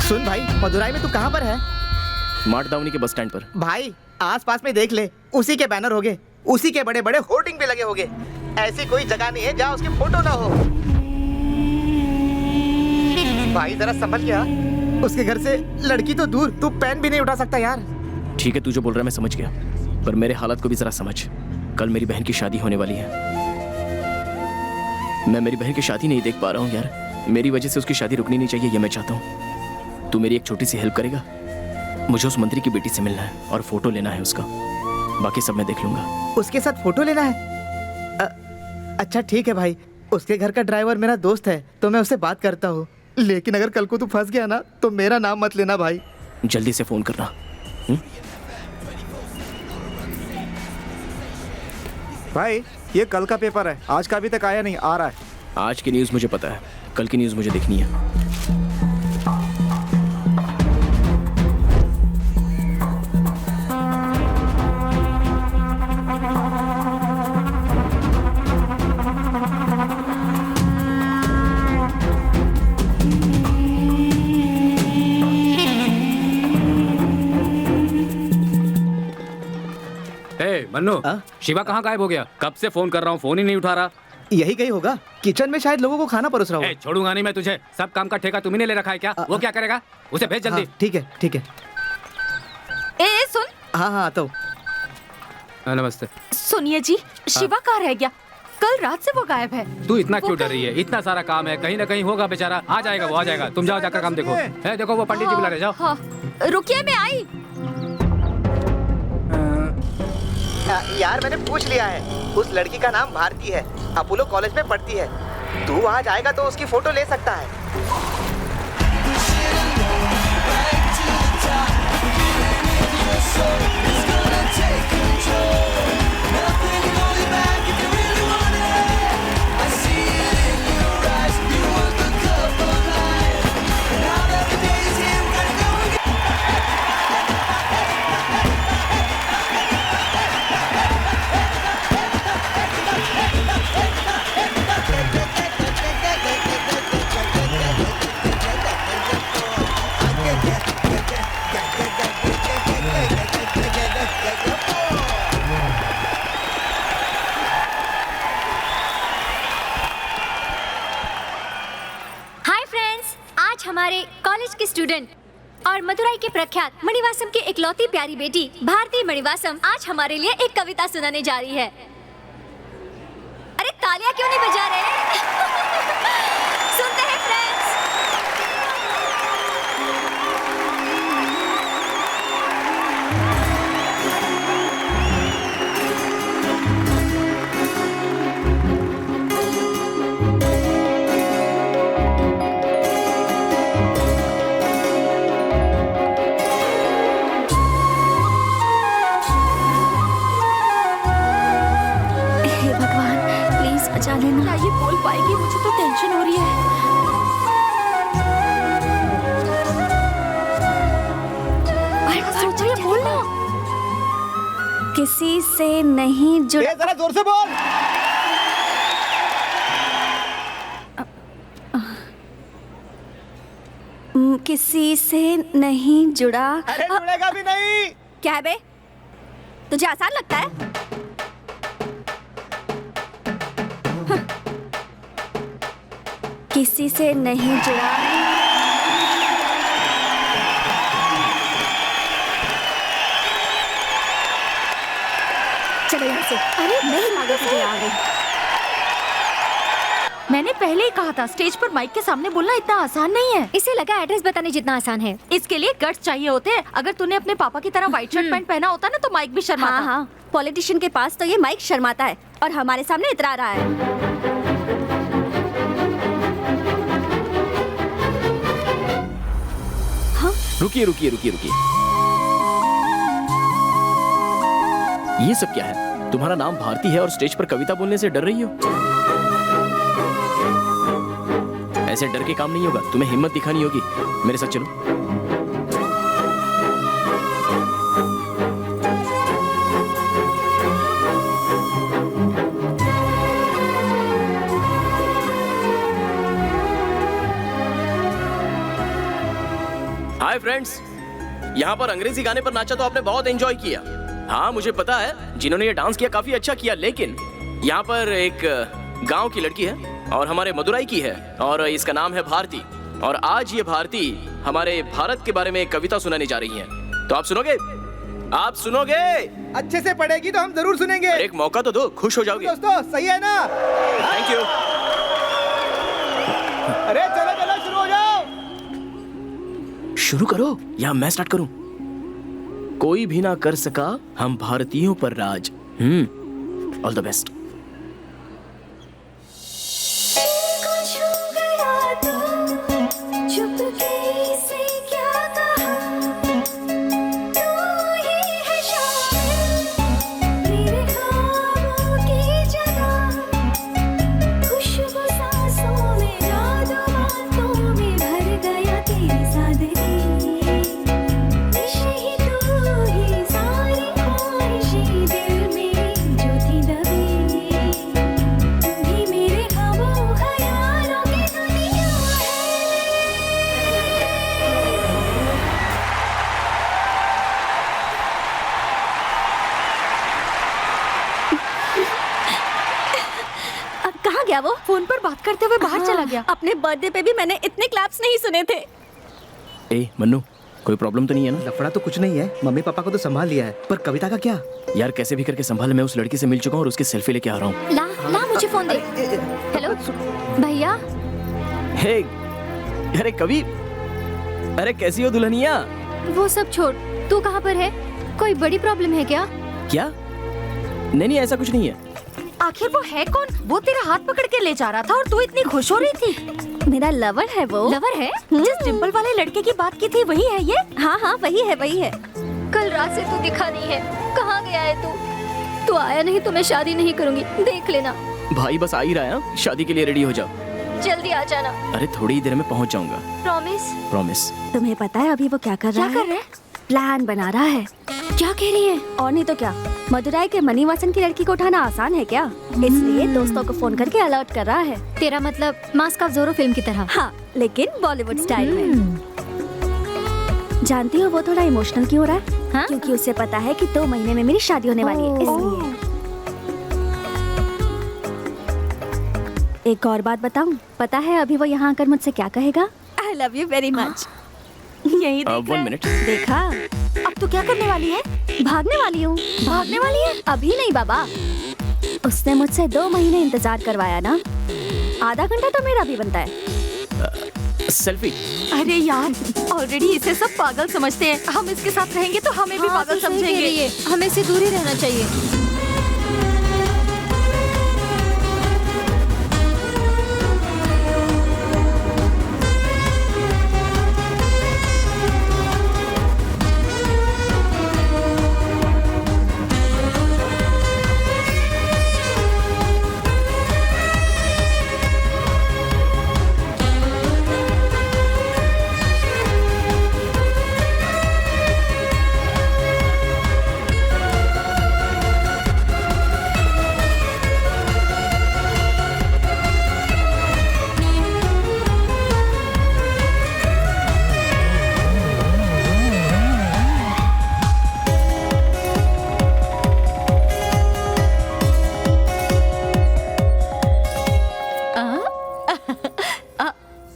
सुन भाई, मदुरई में तू कहाँ पर है? माटदावनी के बस स्टैंड पर। भाई आसपास में देख ले, उसी के बैनर होंगे, उसी के बड़े बड़े होर्डिंग भी लगे होंगे। ऐसी कोई जगह नहीं है जहाँ उसकी फोटो ना हो। भाई जरा संभल गया, उसके घर से लड़की तो दूर, तू पेन भी नहीं उठा सकता यार। ठीक है, तू जो बोल रहा है मैं समझ गया, पर मेरे हालात को भी जरा समझ। कल मेरी बहन की शादी होने वाली है, मैं मेरी बहन की शादी नहीं देख पा रहा हूँ यार। मेरी वजह से उसकी शादी रुकनी नहीं चाहिए, ये मैं चाहता हूँ। तू मेरी एक छोटी सी हेल्प करेगा? मुझे उस मंत्री की बेटी से मिलना है और फोटो लेना है उसका, बाकी सब मैं देख लूंगा। उसके साथ फोटो लेना है? अच्छा ठीक है भाई, उसके घर का ड्राइवर मेरा दोस्त है तो मैं उससे बात करता हूँ। लेकिन अगर कल को तू फंस गया ना तो मेरा नाम मत लेना भाई। जल्दी से फोन करना। भाई ये कल का पेपर है, आज का अभी तक आया नहीं, आ रहा है। आज की न्यूज़ मुझे पता है, कल की न्यूज़ मुझे देखनी है। मन्नू, शिवा कहाँ गायब हो गया? कब से फोन कर रहा हूँ, फोन ही नहीं उठा रहा। यही कहीं होगा, किचन में शायद लोगों को खाना परोस रहा होगा। छोड़ूंगा नहीं मैं तुझे, सब काम का ठेका तुम्ही ने ले रखा है क्या? वो क्या करेगा? उसे भेज जल्दी। ठीक है ठीक है। ए सुन। हाँ हाँ तो नमस्ते। सुनिए जी, शिवा कहाँ रह गया? कल रात से वो गायब है। तू इतना क्यों डर रही है? इतना सारा काम है, कहीं ना कहीं होगा बेचारा। आ जाएगा वो, आ जाएगा। तुम जाओ जाकर काम देखो। है देखो वो पंडित जी बुला रहे, जाओ। हाँ, रुकिए मैं आई। यार मैंने पूछ लिया है, उस लड़की का नाम भारती है, अपोलो कॉलेज में पढ़ती है। तू वहाँ जाएगा तो उसकी फोटो ले सकता है। हमारे कॉलेज के स्टूडेंट और मदुरई के प्रख्यात मणिवासम की इकलौती प्यारी बेटी भारती मणिवासम आज हमारे लिए एक कविता सुनाने जा रही है। अरे तालियां क्यों नहीं बजा रहे? सुनते हैं फ्रेंड्स। क्या ये बोल पाएगी? मुझे तो टेंशन हो रही है। सोच रही है, बोलना। किसी से नहीं जुड़ा। जरा जोर से बोल। किसी से नहीं जुड़ा। अरे जुड़ेगा भी नहीं। क्या है बे? तुझे आसान लगता है? किसी से नहीं जुड़ा। चलो यहाँ से। अरे नहीं पागल से आ गई। मैंने पहले ही कहा था स्टेज पर माइक के सामने बोलना इतना आसान नहीं है। इसे लगा एड्रेस बताने जितना आसान है। इसके लिए गट्स चाहिए होते हैं। अगर तूने अपने पापा की तरह व्हाइट शर्ट पैंट पहना होता ना तो माइक भी शर्माता। हाँ हाँ, पॉलिटिशियन के पास तो ये माइक शर्माता है और हमारे सामने इतरा रहा है। रुकिए रुकिए रुकिए रुकिए, ये सब क्या है? तुम्हारा नाम भारती है और स्टेज पर कविता बोलने से डर रही हो? ऐसे डर के काम नहीं होगा, तुम्हें हिम्मत दिखानी होगी। मेरे साथ चलो। हाय फ्रेंड्स, यहाँ पर अंग्रेजी गाने पर नाचा तो आपने बहुत एंजॉय किया। हाँ मुझे पता है जिन्होंने ये डांस किया काफी अच्छा किया, लेकिन यहाँ पर एक गांव की लड़की है और हमारे मदुराई की है और इसका नाम है भारती। और आज ये भारती हमारे भारत के बारे में एक कविता सुनाने जा रही है। तो आप सुनोगे? आप सुनोगे? अच्छे से पढ़ेगी तो हम जरूर सुनेंगे। एक मौका तो दो, खुश हो जाओगे। दोस्तों सही है ना? Thank you. अरे चलो चलो शुरू हो जाओ। शुरू करो या मैं स्टार्ट करूं? कोई भी ना कर सका हम भारतीयों पर राज। All the best. वो फोन पर बात करते हुए बाहर चला गया। अपने बर्थडे पे भी मैंने इतने क्लैप्स नहीं सुने थे। ए मन्नू, कोई प्रॉब्लम तो नहीं है ना? लफड़ा तो कुछ नहीं है, मम्मी पापा को तो संभाल लिया है, पर कविता का क्या? यार कैसे भी करके संभाल, मैं उस लड़की से मिल चुका हूँ और उसकी सेल्फी लेके आ रहा हूँ। ला मुझे फोन दे। हेलो भैया। हे अरे कवि, अरे कैसी हो दुल्हनिया? वो सब छोड़, तू कहाँ पर है? कोई बड़ी प्रॉब्लम है क्या? क्या? नहीं ऐसा कुछ नहीं है। आखिर वो है कौन? वो तेरा हाथ पकड़ के ले जा रहा था और तू इतनी खुश हो रही थी। मेरा लवर है वो। लवर है? जिस डिम्पल वाले लड़के की बात की थी वही है ये? हाँ वही है। कल रात से तू दिखा नहीं है, कहाँ गया है तू? तू आया नहीं तो मैं शादी नहीं करूँगी, देख लेना। भाई बस आ ही रहा है, शादी के लिए रेडी हो जाओ। जल्दी आ जाना। अरे थोड़ी ही देर में पहुँच जाऊंगा। प्रॉमिस। तुम्हें पता है अभी वो क्या कर रहा है? प्लान बना रहा है। क्या कह रही है? और नहीं तो क्या, मदुराई के मणिवासन की लड़की को उठाना आसान है क्या? इसलिए दोस्तों को फोन करके अलर्ट कर रहा है। तेरा मतलब मास्क ऑफ ज़ोरो फिल्म की तरह? हाँ, लेकिन बॉलीवुड स्टाइल में। जानती हो वो थोड़ा इमोशनल क्यों हो रहा है? हाँ? क्योंकि उसे पता है कि 2 महीने में मेरी शादी होने वाली है, इसलिए। एक और बात बताऊं? पता है अभी वो यहाँ आकर मुझसे क्या कहेगा? I love you very much। यही देख 1 मिनट। देखा? अब तू क्या करने वाली है? भागने वाली हूँ। भागने वाली है? अभी नहीं बाबा, उसने मुझसे 2 महीने इंतजार करवाया ना, आधा घंटा तो मेरा भी बनता है। सेल्फी। अरे यार, ऑलरेडी इसे सब पागल समझते हैं, हम इसके साथ रहेंगे तो हमें भी पागल समझेंगे। हमें इससे दूर ही रहना चाहिए।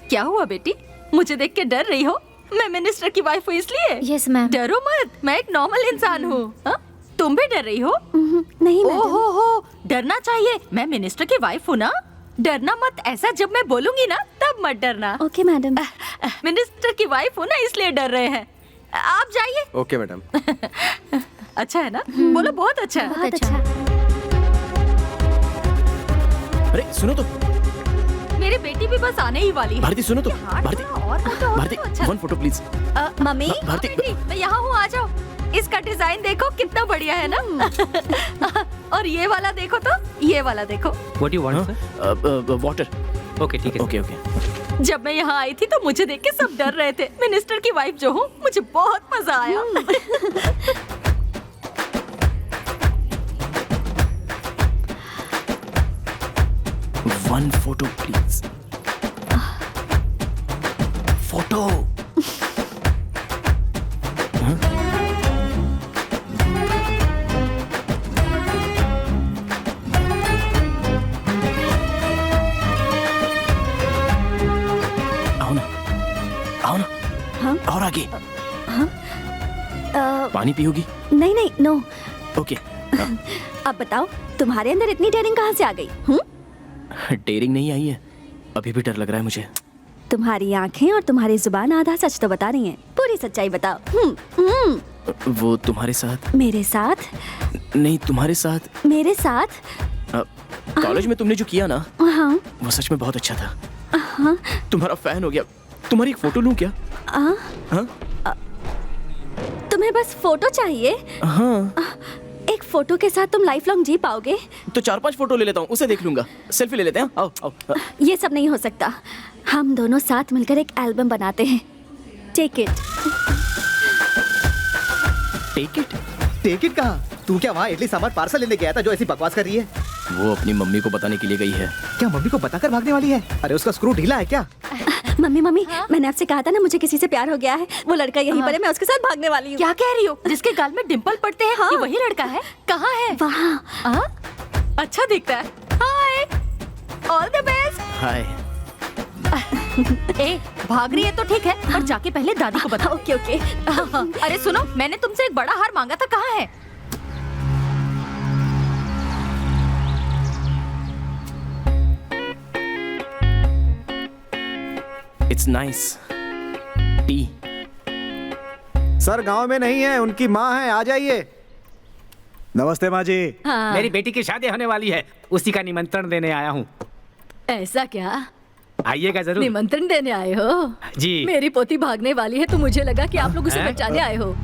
क्या हुआ बेटी, मुझे देख के डर रही हो? मैं मिनिस्टर की वाइफ हूँ इसलिए? Yes ma'am. डरो मत, मैं एक नॉर्मल इंसान हूँ। तुम भी डर रही हो? नहीं मैडम। ओहो हो, डरना चाहिए। मैं मिनिस्टर की वाइफ हूँ ना। डरना मत, ऐसा जब मैं बोलूंगी ना तब मत डरना। Okay madam. मिनिस्टर की वाइफ हूँ ना, इसलिए डर रहे हैं। आप जाइए। Okay madam. अच्छा है ना? बोलो बहुत अच्छा है। बहुत अच्छा। अरे सुनो तो, मेरी बेटी भी बस आने ही वाली है। भारती सुनो तो, हाथ भारती, थोड़ा और मोटा हो भारती तो अच्छा। One photo please. Mummy. Bharti, बेटी, मैं यहाँ हूँ, आ जाओ। इसका डिजाइन देखो कितना बढ़िया है ना। और ये वाला देखो तो, ये वाला देखो। What you want sir? Water. Okay ठीक है। Okay okay. जब मैं यहाँ आई थी तो मुझे देख के सब डर रहे थे। मिनिस्टर की वाइफ जो हूँ, मुझे बहुत मजा आया। One photo please. फोटो। आओ ना, आओ ना। हाँ? और आगे। हाँ? पानी पियोगी? नहीं नहीं, नो। ओके। अब बताओ, तुम्हारे अंदर इतनी डेयरिंग कहाँ से आ गई? डेयरिंग नहीं आई है, अभी भी डर लग रहा है मुझे। तुम्हारी आंखें और तुम्हारी जुबान आधा सच तो बता रही हैं। पूरी सच्चाई बताओ। वो तुम्हारे साथ? मेरे साथ? नहीं, तुम्हारे साथ। मेरे साथ? कॉलेज में तुमने जो किया ना, हाँ। वो सच में बहुत अच्छा था। हाँ? तुम्हारा फैन हो गया। तुम्हारी एक फोटो लूं क्या? हाँ? तुम्हें बस फोटो चाहिए? हाँ। एक फोटो के साथ तुम लाइफ लॉन्ग जी पाओगे? तो 4-5 फोटो ले लेता हूँ, उसे देख लूंगा। सेल्फी ले लेते हैं। आओ आओ। ये सब नहीं हो सकता। हम दोनों साथ मिलकर एक एल्बम बनाते हैं। Take it. Take it? Take it कहाँ? तू क्या वहाँ इडली सांभर पार्सल लेने गया था जो ऐसी बकवास कर रही है? वो अपनी मम्मी को बताने के लिए गई है। क्या मम्मी को बताकर भागने वाली है? अरे उसका स्क्रू ढीला है क्या? मम्मी मम्मी, मैंने आपसे कहा था ना मुझे किसी से प्यार हो गया है। वो लड़का यहीं पर है, मैं उसके साथ भागने वाली हूँ। क्या कह रही हो? जिसके गाल में डिंपल पड़ते हैं, ये वही लड़का है? कहाँ है? वहाँ। अच्छा दिखता है। हाय, ऑल द बेस्ट। हाय। ए, भाग रही है तो ठीक है, पर जाके पहले दादी को बता। Okay okay. अरे सुनो, मैंने तुमसे एक बड़ा हार मांगा था, कहाँ है? It's nice. टी। सर गांव में नहीं है, उनकी माँ है, आ जाइए। नमस्ते माँ जी। हाँ। मेरी बेटी की शादी होने वाली है, उसी का निमंत्रण देने आया हूँ। ऐसा क्या? आइएगा जरूर। निमंत्रण देने आए हो? जी। मेरी पोती भागने वाली है तो मुझे लगा कि आप लोग उसे बचाने आए हो।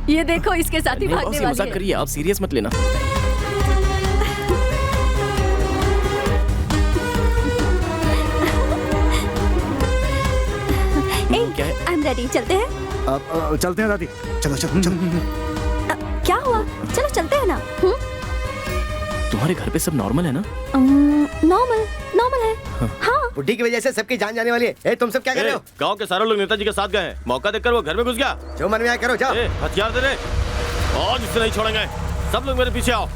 ये देखो, इसके साथ ही भागने वाली मजाक है। करिए, आप सीरियस मत लेना। क्या है? I am ready. चलते हैं? अब चलते हैं दादी। चलो चलो चलो। क्या हुआ? चलो चलते हैं ना। तुम्हारे घर पे सब नॉर्मल है ना? नॉर्मल नॉर्मल है। हाँ। बुढ़ी की वजह से सबकी जान जाने वाली है। ए, तुम सब क्या कर रहे हो? गांव के सारे लोग नेताजी के साथ गए हैं। मौका देखकर वो घर में घुस गया। जो मन में आया करो, जाओ। हथियार दे दे, आज इसे नहीं छोड़ेंगे। सब लोग मेरे पीछे आओ।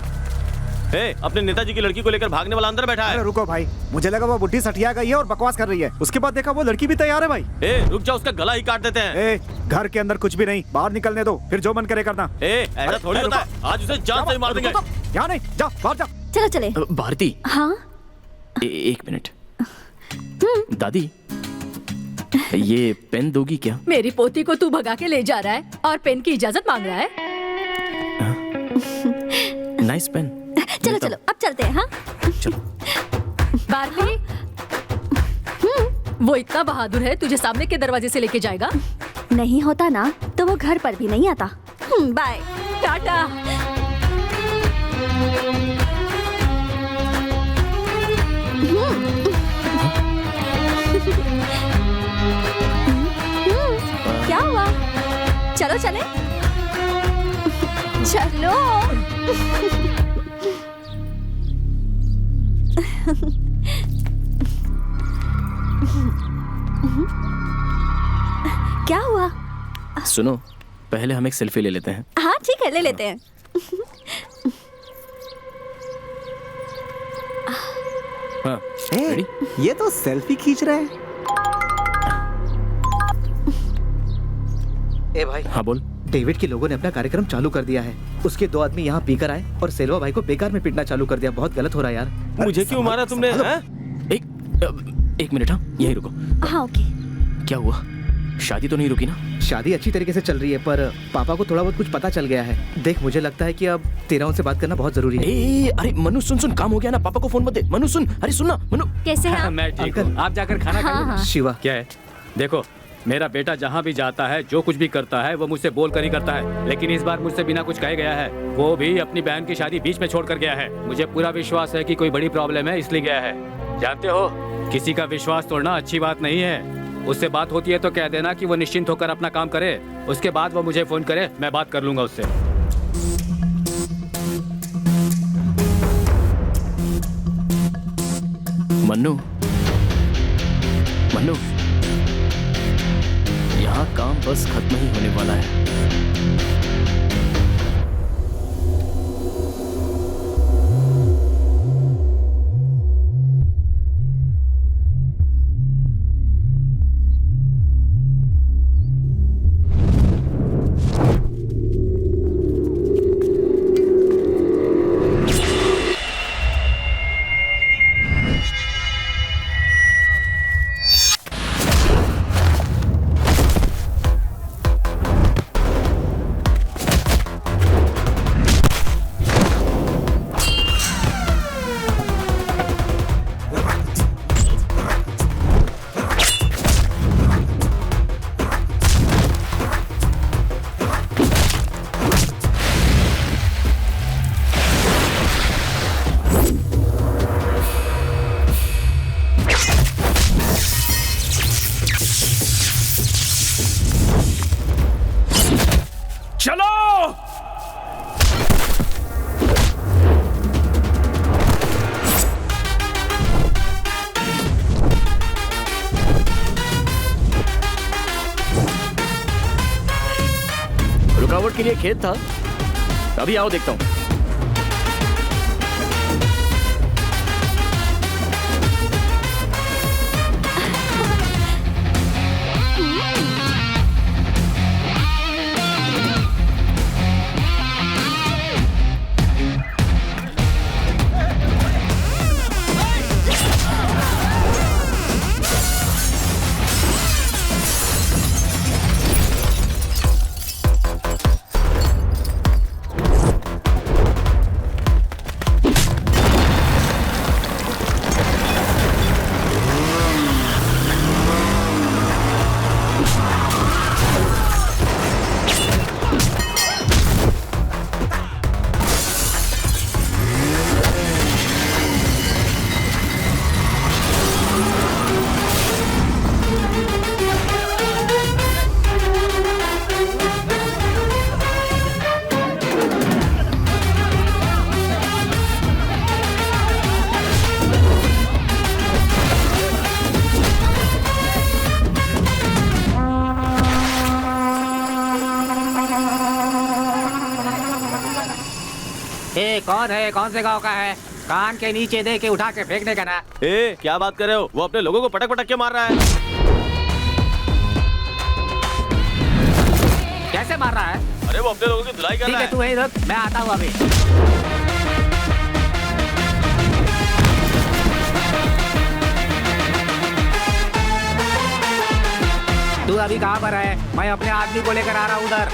अपने नेताजी की लड़की को लेकर भागने वाला अंदर बैठा है। अरे रुको भाई, मुझे लगा वो बुढ़ी सठिया गई है और बकवास कर रही है। उसके बाद देखा वो लड़की भी तैयार है भाई। रुक जाओ, उसका गला ही काट देते हैं। घर के अंदर कुछ भी नहीं, बाहर निकलने दो, फिर जो मन करे करना। ऐसा थोड़ी होता है, आज उसे जान से ही मार देंगे। यहाँ नहीं, जाओ बाहर जाओ। चलो चले। भारती। हाँ। एक मिनट। दादी, ये पेन दोगी क्या? मेरी पोती को तू भगा के ले जा रहा है और पेन की इजाजत मांग रहा है? Nice pen. चलो चलो, अब चलते हैं। हाँ चलो। भारती, वो इतना बहादुर है, तुझे सामने के दरवाजे से लेके जाएगा? नहीं होता ना तो वो घर पर भी नहीं आता। बाय, टाटा। क्या हुआ? चलो चले। चलो। क्या हुआ? सुनो, पहले हम एक सेल्फी ले लेते हैं। हाँ ठीक है, ले लेते हैं। हाँ, ए, ये तो सेल्फी खींच रहे हैं। ए भाई, हाँ बोल। डेविड के लोगों ने अपना कार्यक्रम चालू कर दिया है। उसके 2 आदमी यहाँ पीकर आए और सेल्वा भाई को बेकार में पीटना चालू कर दिया। बहुत गलत हो रहा है यार। मुझे क्यों मारा तुमने? एक मिनट, हाँ यही रुको। हाँ ओके। क्या हुआ? शादी तो नहीं रुकी ना? शादी अच्छी तरीके से चल रही है, पर पापा को थोड़ा बहुत कुछ पता चल गया है। देख, मुझे लगता है कि अब तेरा उनसे बात करना बहुत जरूरी है। अरे मनु सुन, काम हो गया ना, पापा को फोन मत दे। मनु सुन, अरे सुन ना मनु। कैसे हैं आप? मैं ठीक हूँ, आप जाकर खाना खाइए। शिवा, क्या है? देखो, मेरा बेटा जहाँ भी जाता है, जो कुछ भी करता है, वो मुझसे बोल कर ही करता है। लेकिन इस बार मुझसे बिना कुछ कहे गया है। वो भी अपनी बहन की शादी बीच में छोड़ कर गया है। मुझे पूरा विश्वास है कि कोई बड़ी प्रॉब्लम है, इसलिए गया है। जानते हो, किसी का विश्वास तोड़ना अच्छी बात नहीं है। उससे बात होती है तो कह देना कि वो निश्चिंत होकर अपना काम करे। उसके बाद वो मुझे फोन करे, मैं बात कर लूंगा उससे। मन्नू, मन्नू, यहाँ काम बस खत्म ही होने वाला है। रुकावट के लिए खेत था, अभी आओ देखता हूं। कौन है? कौन से गांव का है? कान के नीचे दे के उठा के फेंकने का ना। क्या बात कर रहे हो? वो अपने लोगों को पटक पटक के मार रहा है। कैसे मार रहा है? अरे वो अपने लोगों की धुलाई कर रहा है। ठीक है, तू यहीं रुक, मैं आता हूँ अभी। तू अभी कहाँ पर है? मैं अपने आदमी को लेकर आ रहा हूँ उधर।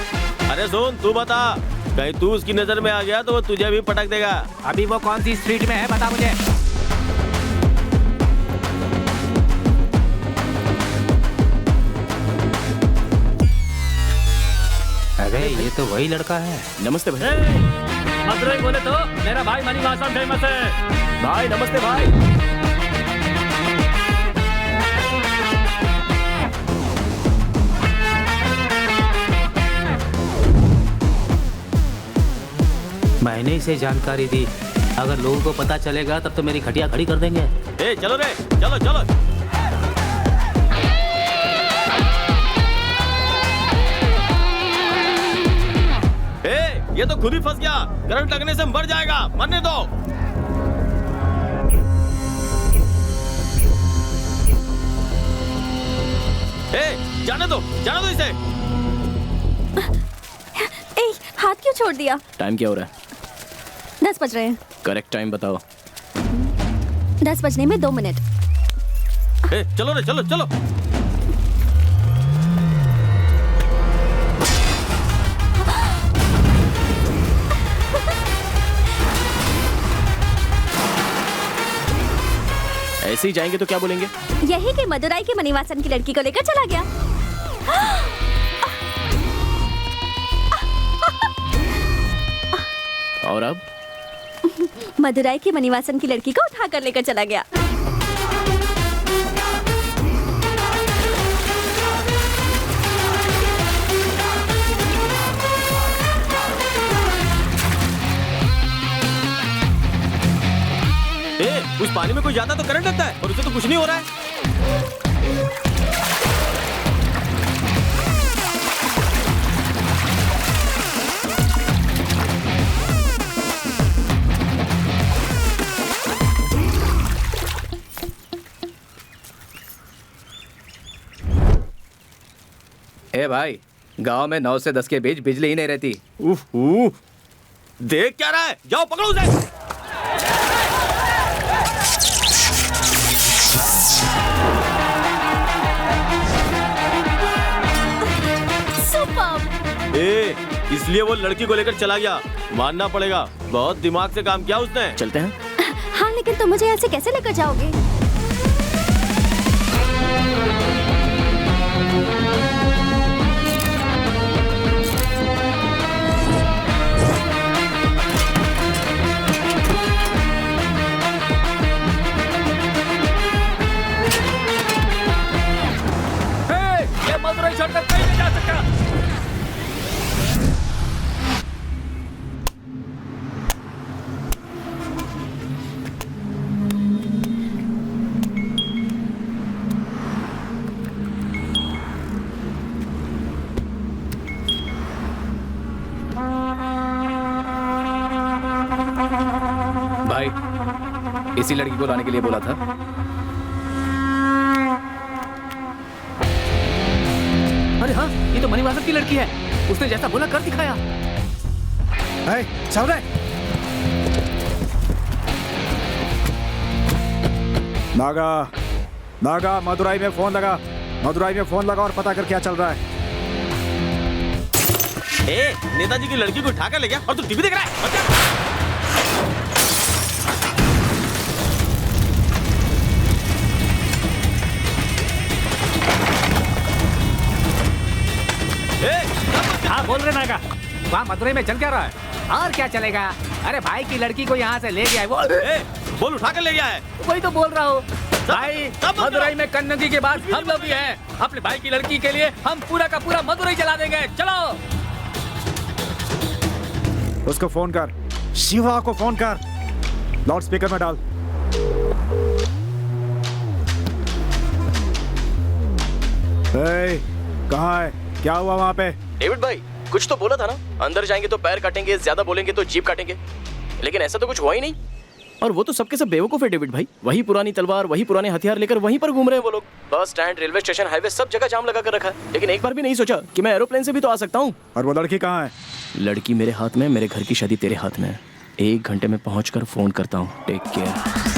अरे सुन, तू बता, कहीं तू उसकी नजर में आ गया तो वो तुझे भी पटक देगा। अभी वो कौन सी स्ट्रीट में है, बता मुझे। अरे ये तो वही लड़का है। नमस्ते भाई। मदुरई बोले तो मेरा भाई मणिवासम फेमस है। भाई नमस्ते भाई। मैंने इसे जानकारी दी, अगर लोगों को पता चलेगा तब तो मेरी खटिया खड़ी कर देंगे। चलो रे, चलो चलो। ये तो खुद ही फंस गया, करंट लगने से मर जाएगा, मरने दो। जाने दो इसे। क्यों छोड़ दिया? टाइम क्या हो रहा है? 10 बज रहे हैं। करेक्ट टाइम बताओ। 10 बजने में 2 मिनट। चलो रे, चलो चलो। ऐसे ही जाएंगे तो क्या बोलेंगे? यही कि मदुराई के मणिवासन की लड़की को लेकर चला गया। और अब? मदुराई के मणिवासन की लड़की को उठाकर लेकर चला गया। उस पानी में कोई जाता तो करंट लगता है और उसे तो कुछ नहीं हो रहा है। ए भाई, गांव में 9 से 10 के बीच बिजली ही नहीं रहती। देख क्या रहा है? जाओ पकड़ो उसे। इसलिए वो लड़की को लेकर चला गया। मानना पड़ेगा, बहुत दिमाग से काम किया उसने। चलते हैं। हाँ, लेकिन तुम मुझे यहाँ से कैसे लेकर जाओगे? ये मदुराई छोड़कर कहीं नहीं जा सकता। भाई, इसी लड़की को लाने के लिए बोला था। अरे हाँ, ये तो मणिवासन की लड़की है। उसने जैसा बोला कर दिखाया। चल रहे। नागा, नागा, मदुराई में फोन लगा। मदुराई में फोन लगा और पता कर क्या चल रहा है। नेताजी की लड़की को उठाकर ले गया और तू टीवी देख रहा है? हाँ बोल रहे नागा, वहाँ मदुराई में चल क्या रहा है? और क्या चलेगा? अरे भाई की लड़की को यहाँ से ले गया है वो। बोल उठाकर ले गया है। वही तो बोल रहा हूँ भाई। मदुराई में कन्नगी के बाद हम लोग भी हैं। अपने भाई की लड़की के लिए हम पूरा का पूरा मदुराई चला देंगे। चलो उसको फोन कर, शिवा को फोन कर, लाउड स्पीकर में डाल। कहाँ है? क्या हुआ वहाँ पे? डेविड भाई, कुछ तो बोला था ना, अंदर जाएंगे तो पैर काटेंगे, ज्यादा बोलेंगे तो जीभ काटेंगे। लेकिन ऐसा तो कुछ हुआ ही नहीं। और वो तो सबके सब बेवकूफ है डेविड भाई। वही पुरानी तलवार, वही पुराने हथियार लेकर वहीं पर घूम रहे हैं वो लोग। Bus stand, railway station, highway, सब जगह जाम लगा कर रखा है। लेकिन एक बार भी नहीं सोचा कि मैं एरोप्लेन से भी तो आ सकता हूँ। और वो लड़की कहाँ है? लड़की मेरे हाथ में, मेरे घर की शादी तेरे हाथ में है। 1 घंटे में पहुंचकर फोन करता हूँ। Take care.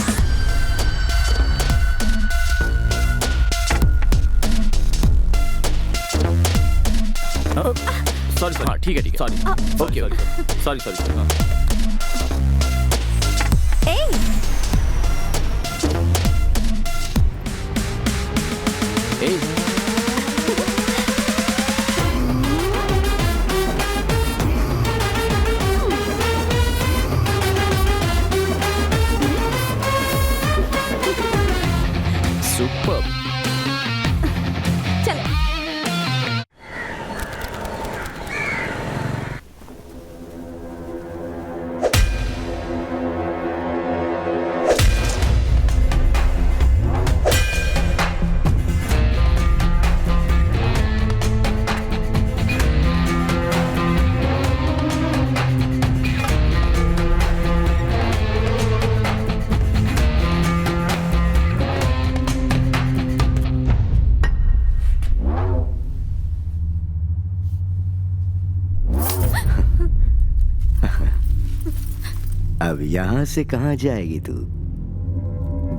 सॉरी हाँ ठीक है sorry. Okay sorry sorry. Super. चलो। अब यहाँ से कहाँ जाएगी तू?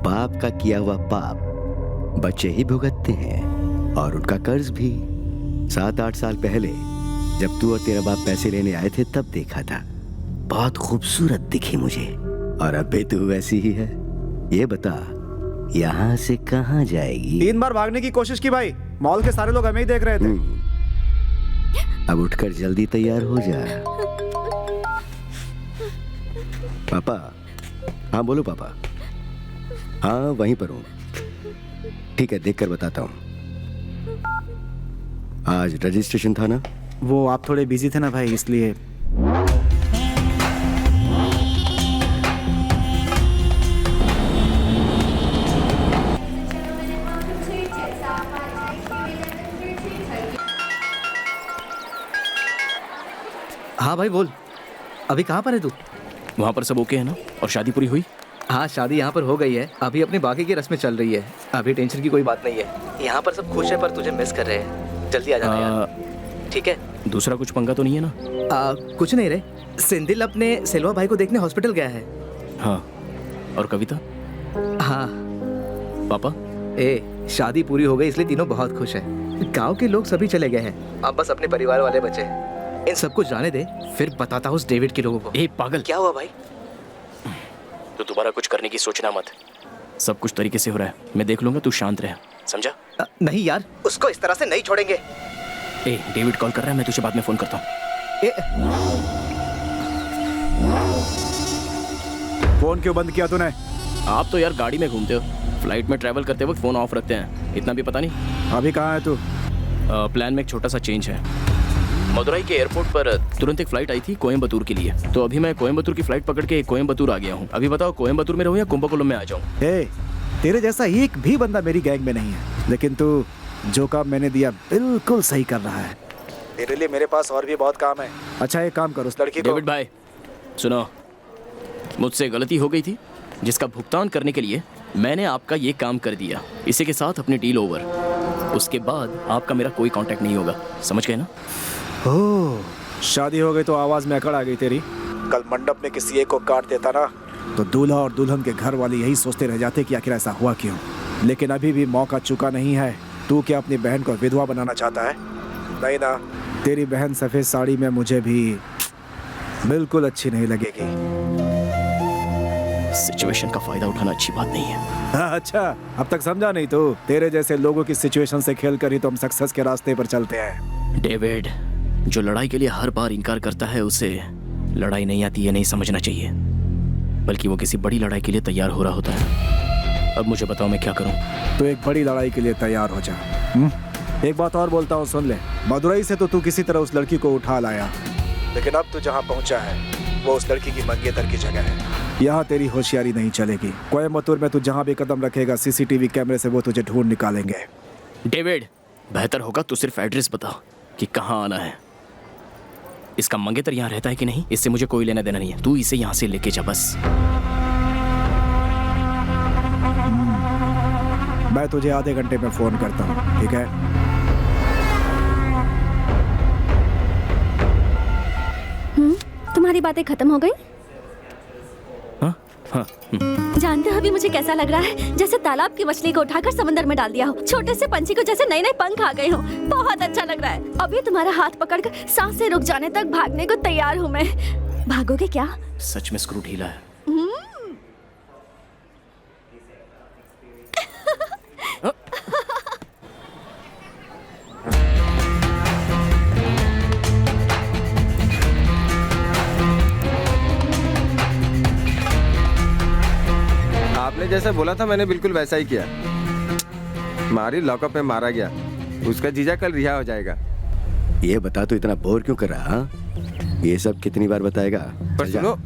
बाप का किया हुआ पाप बच्चे ही भुगतते हैं, और उनका कर्ज भी। 7-8 साल पहले जब तू और तेरा बाप पैसे लेने आए थे तब देखा था। बहुत खूबसूरत दिखी मुझे, और अब भी तू वैसी ही है। ये बता, यहाँ से कहाँ जाएगी? 3 बार भागने की कोशिश की भाई, मॉल के सारे लोग हमें ही देख रहे थे। अब उठकर जल्दी तैयार हो जा। पापा। हाँ बोलो पापा। हाँ वहीं पर हूँ। ठीक है, देखकर बताता हूँ। आज रजिस्ट्रेशन था ना? वो आप थोड़े बिजी थे ना भाई, इसलिए। हाँ भाई बोल, अभी कहाँ पर है तू? वहाँ पर सब ओके है ना? और शादी पूरी हुई? हाँ शादी यहाँ पर हो गई है, अभी अपनी बाकी की रस्में चल रही है। अभी टेंशन की कोई बात नहीं है। यहाँ पर सब खुश है, पर तुझे मिस कर रहे हैं। जल्दी आ जाना यार। ठीक है? दूसरा कुछ पंगा तो नहीं है ना? कुछ नहीं रे, सिंधिल अपने सेल्वा भाई को देखने हॉस्पिटल गया है। हाँ, और कविता? हाँ। पापा? शादी पूरी हो गई इसलिए तीनों बहुत खुश हैं। गांव के लोग सभी चले गए हैं, अब बस अपने परिवार वाले बचे हैं। इन सबको जाने दे, फिर बताता हूँ उस डेविड के लोगों को। पागल, क्या हुआ भाई? तो दोबारा कुछ करने की सोचना मत। सब कुछ तरीके से हो रहा है, मैं देख लूंगा, तू शांत रह, समझा? नहीं यार, उसको इस तरह से नहीं छोड़ेंगे। डेविड कॉल कर रहा है, मैं तुझे बाद में फोन करता हूँ। फोन क्यों बंद किया तूने? आप तो यार गाड़ी में घूमते हो, फ्लाइट में ट्रैवल करते वक्त फोन ऑफ रखते हैं, इतना भी पता नहीं। अभी कहाँ है तू? प्लान में एक छोटा सा चेंज है। मदुरई के एयरपोर्ट पर तुरंत एक फ्लाइट आई थी कोयम्बतूर के लिए, तो अभी मैं कोयम्बतूर की फ्लाइट पकड़ के कोयम्बतूर आ गया हूँ। अभी बताओ कोयम्बतूर में रहूँ या कुंभकोणम में आ जाऊँ? तेरे जैसा एक भी बंदा मेरी गैंग में नहीं है, लेकिन तू जो काम मैंने दिया बिल्कुल सही कर रहा है। तेरे लिए मेरे पास और भी बहुत काम है। अच्छा एक काम करो, उस लड़की को। डेविड भाई सुनो, मुझसे गलती हो गई थी, जिसका भुगतान करने के लिए मैंने आपका ये काम कर दिया। इसी के साथ अपनी डील ओवर। उसके बाद आपका मेरा कोई कांटेक्ट नहीं होगा, समझ गए ना? ओह, शादी हो गई तो आवाज में अकड़ आ गई तेरी। कल मंडप में किसी एक को काट देता ना, तो दूल्हा और दुल्हन के घर वाले यही सोचते रह जाते कि आखिर ऐसा हुआ क्यों। लेकिन अभी भी मौका चुका नहीं है। तू क्या अपनी बहन को विधवा बनाना चाहता है? नहीं ना, तेरी बहन सफेद साड़ी में मुझे भी बिल्कुल अच्छी नहीं लगेगी। सिचुएशन का फायदा उठाना अच्छी बात नहीं है। अच्छा, अब तक समझा नहीं तो? तेरे जैसे लोगों की सिचुएशन से खेल कर ही तो हम सक्सेस के रास्ते पर चलते हैं। डेविड, जो लड़ाई के लिए हर बार इनकार करता है उसे लड़ाई नहीं आती है नहीं समझना चाहिए, बल्कि वो किसी बड़ी लड़ाई के लिए तैयार हो रहा होता है। अब मुझे बताओ मैं क्या करूं? तो एक बड़ी लड़ाई के लिए तैयार हो जा। एक बात और बोलता हूँ, सुन ले। मदुरई से तो तू किसी तरह उस लड़की को उठा लाया, लेकिन अब तू जहाँ पहुँचा है वो उस लड़की की मंगेतर की जगह है। यहाँ तेरी होशियारी नहीं चलेगी। कोयम्बतूर में तू जहाँ भी कदम रखेगा सीसीटीवी कैमरे से वो तुझे ढूंढ निकालेंगे। डेविड, बेहतर होगा तू सिर्फ एड्रेस बता कि कहाँ आना है। इसका मंगेतर यहाँ रहता है कि नहीं, इससे मुझे कोई लेना देना नहीं है। तू इसे यहाँ से लेके जा बस। मैं तुझे आधे घंटे में फोन करता हूँ, ठीक है? तुम्हारी बातें खत्म हो गई? हाँ। जानते हो अभी मुझे कैसा लग रहा है? जैसे तालाब की मछली को उठाकर समंदर में डाल दिया हो, छोटे से पंछी को जैसे नए नए पंख आ गए हो। बहुत अच्छा लग रहा है। अभी तुम्हारा हाथ पकड़कर सांसें रुक जाने तक भागने को तैयार हूँ मैं। भागोगे क्या? सच में स्क्रू ढीला है। आपने जैसा बोला था मैंने बिल्कुल वैसा ही किया। मारी लॉकअप में मारा गया। उसका जीजा कल रिहा हो जाएगा। ये बता तो इतना बोर क्यों कर रहा? ये सब कितनी बार बताएगा? पर सुनो,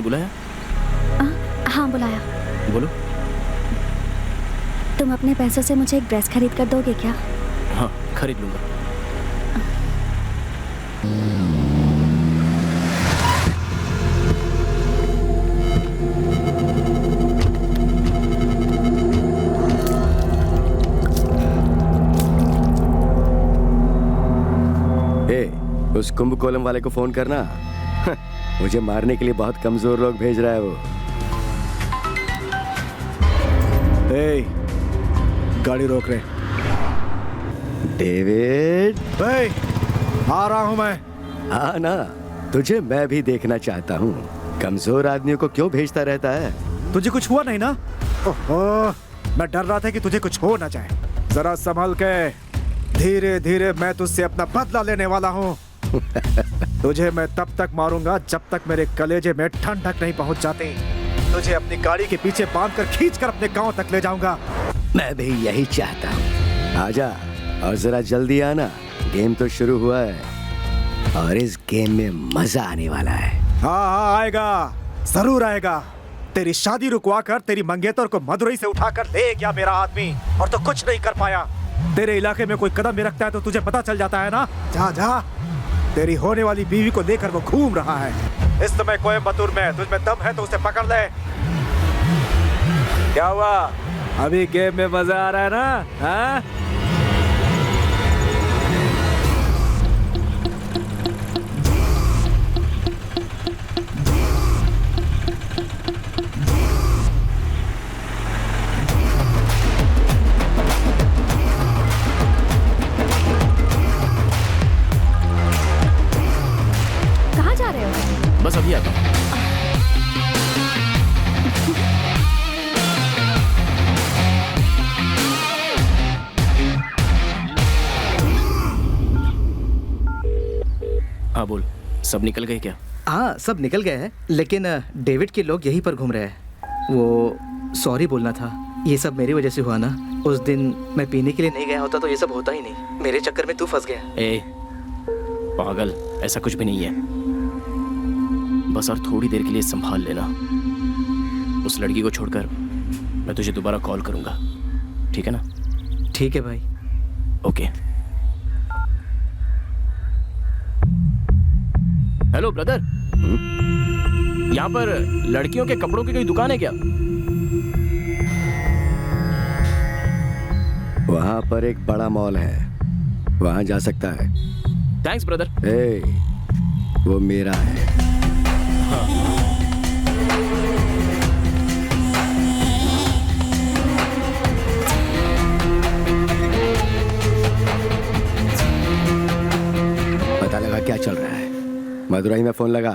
बुलाया? हाँ बुलाया। बोलो। तुम अपने पैसों से मुझे एक ड्रेस खरीद कर दोगे क्या? हाँ खरीद लूंगा। उस कुंभकोणम वाले को फोन करना। मुझे मारने के लिए बहुत कमजोर लोग भेज रहा है वो। गाड़ी रोक रहे। डेविड, आ रहा हूं मैं। हाँ ना, तुझे मैं भी देखना चाहता हूँ। कमजोर आदमियों को क्यों भेजता रहता है? तुझे कुछ हुआ नहीं ना? ओहो, मैं डर रहा था कि तुझे कुछ हो ना जाए। जरा संभल के, धीरे धीरे मैं तुझसे अपना बदला लेने वाला हूँ। तुझे मैं तब तक मारूंगा जब तक मेरे कलेजे में ठंडक नहीं पहुंच जाती। तुझे अपनी गाड़ी के पीछे बांधकर खींचकर अपने गांव तक ले जाऊंगा। मैं भी यही चाहता हूँ। आजा और जरा जल्दी आना, गेम तो शुरू हुआ है और इस गेम में मजा आने वाला है। हाँ आएगा, जरूर आएगा। तेरी शादी रुकवा कर तेरी मंगेतर को मदुरई से उठाकर ले गया मेरा आदमी, और तो कुछ नहीं कर पाया। तेरे इलाके में कोई कदम भी रखता है तो तुझे पता चल जाता है ना। जा जा, तेरी होने वाली बीवी को लेकर वो घूम रहा है इस समय कोयम्बतूर में। तुझ में दम है तो उसे पकड़ ले। क्या हुआ? अभी गेम में मजा आ रहा है ना? हाँ? बस अभी आता हूँ। हाँ बोल, सब निकल गए क्या? हाँ सब निकल गए हैं, लेकिन डेविड के लोग यहीं पर घूम रहे हैं। वो सॉरी बोलना था, ये सब मेरी वजह से हुआ ना। उस दिन मैं पीने के लिए नहीं गया होता तो ये सब होता ही नहीं। मेरे चक्कर में तू फंस गया। ए पागल, ऐसा कुछ भी नहीं है। बस और थोड़ी देर के लिए संभाल लेना। उस लड़की को छोड़कर मैं तुझे दोबारा कॉल करूंगा, ठीक है ना? ठीक है भाई। ओके। हेलो ब्रदर, यहाँ पर लड़कियों के कपड़ों की कोई दुकान है क्या? वहाँ पर एक बड़ा मॉल है, वहाँ जा सकता है। Thanks brother. वो मेरा है। पता लगा क्या चल रहा है? मदुरई में फोन लगा।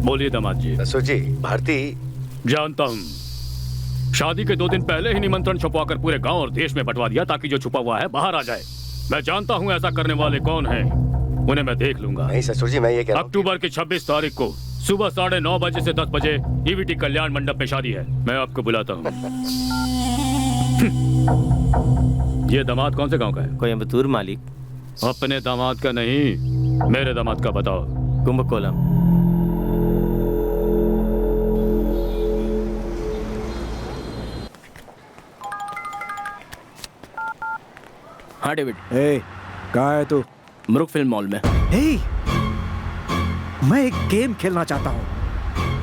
बोलिए दामाद जी। जी, भारती। जानता हूँ, शादी के 2 दिन पहले ही निमंत्रण छुपवाकर पूरे गांव और देश में बंटवा दिया ताकि जो छुपा हुआ है बाहर आ जाए। मैं जानता हूँ ऐसा करने वाले कौन हैं, उन्हें मैं देख लूंगा। नहीं ससुर जी, मैं ये कह रहा हूं अक्टूबर की 26 तारीख को सुबह 9:30 बजे से 10 बजे ईवीटी कल्याण मंडप में शादी है। मैं आपको बुलाता हूँ। ये दामाद कौन से गांव का है? कोयम्बतूर मालिक। अपने दामाद का नहीं, मेरे दामाद का बताओ। कुंभकोणम। हाँ डेविड। कहाँ है तू? मरुक फिल्म मॉल में। मैं एक गेम खेलना चाहता हूँ,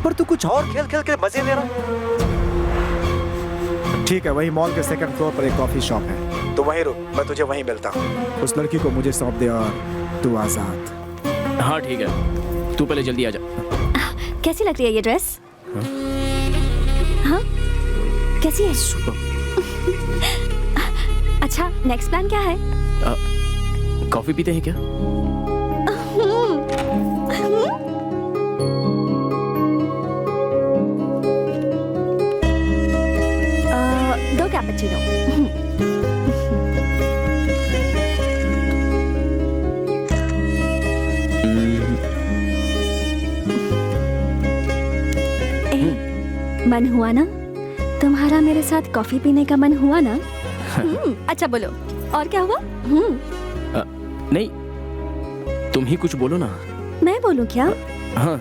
पर तू कुछ और खेल खेल के मजे ले रहा। ठीक है, वही मॉल के 2nd फ्लोर पर एक कॉफी शॉप है, तो वहीं रुक, मैं तुझे वहीं मिलता हूँ। उस लड़की को मुझे सौंप दे और तू आजाद। हाँ ठीक है, तू पहले जल्दी आ जा। कैसी लग रही है ये ड्रेस? हाँ कैसी है? अच्छा, नेक्स्ट प्लान क्या है? कॉफी पीते हैं क्या? 2 कैपेचिनो। मन हुआ ना? तुम्हारा मेरे साथ कॉफी पीने का मन हुआ ना? अच्छा बोलो। और क्या हुआ? नहीं, तुम ही कुछ बोलो ना। मैं बोलूं क्या? हाँ।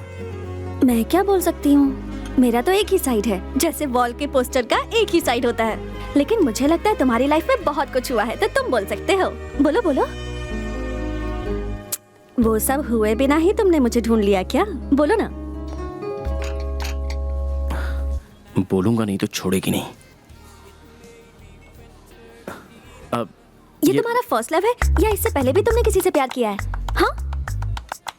मैं क्या बोल सकती हूँ? मेरा तो एक ही साइड है, जैसे वॉल के पोस्टर का एक ही साइड होता है। लेकिन मुझे लगता है तुम्हारी लाइफ में बहुत कुछ हुआ है, तो तुम बोल सकते हो। बोलो बोलो। वो सब हुए बिना ही तुमने मुझे ढूंढ लिया क्या? बोलो ना। बोलूंगा नहीं तो छोड़ेगी नहीं। अब ये तुम्हारा फर्स्ट लव है या इससे पहले भी तुमने किसी से प्यार किया है? हाँ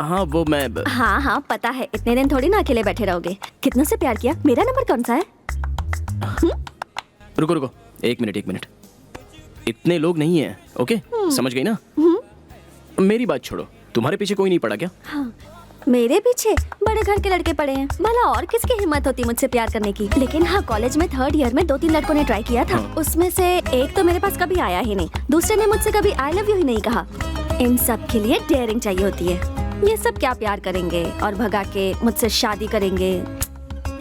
हाँ, वो मैं हाँ हाँ पता है, इतने दिन थोड़ी ना अकेले बैठे रहोगे। कितनों से प्यार किया? मेरा नंबर कौन सा है? रुको रुको, एक मिनट। इतने लोग नहीं हैं, ओके? समझ गई ना? मेरी बात छोड़ो, तुम्हारे पीछे कोई नहीं पड़ा क्या? हाँ, मेरे पीछे बड़े घर के लड़के पड़े हैं। भला और किसकी हिम्मत होती मुझसे प्यार करने की? लेकिन हाँ, कॉलेज में 3rd ईयर में 2-3 लड़कों ने ट्राई किया था। उसमें से एक तो मेरे पास कभी आया ही नहीं, दूसरे ने मुझसे कभी आई लव यू ही नहीं कहा। इन सब के लिए डेयरिंग चाहिए होती है। ये सब क्या प्यार करेंगे और भगा के मुझसे शादी करेंगे?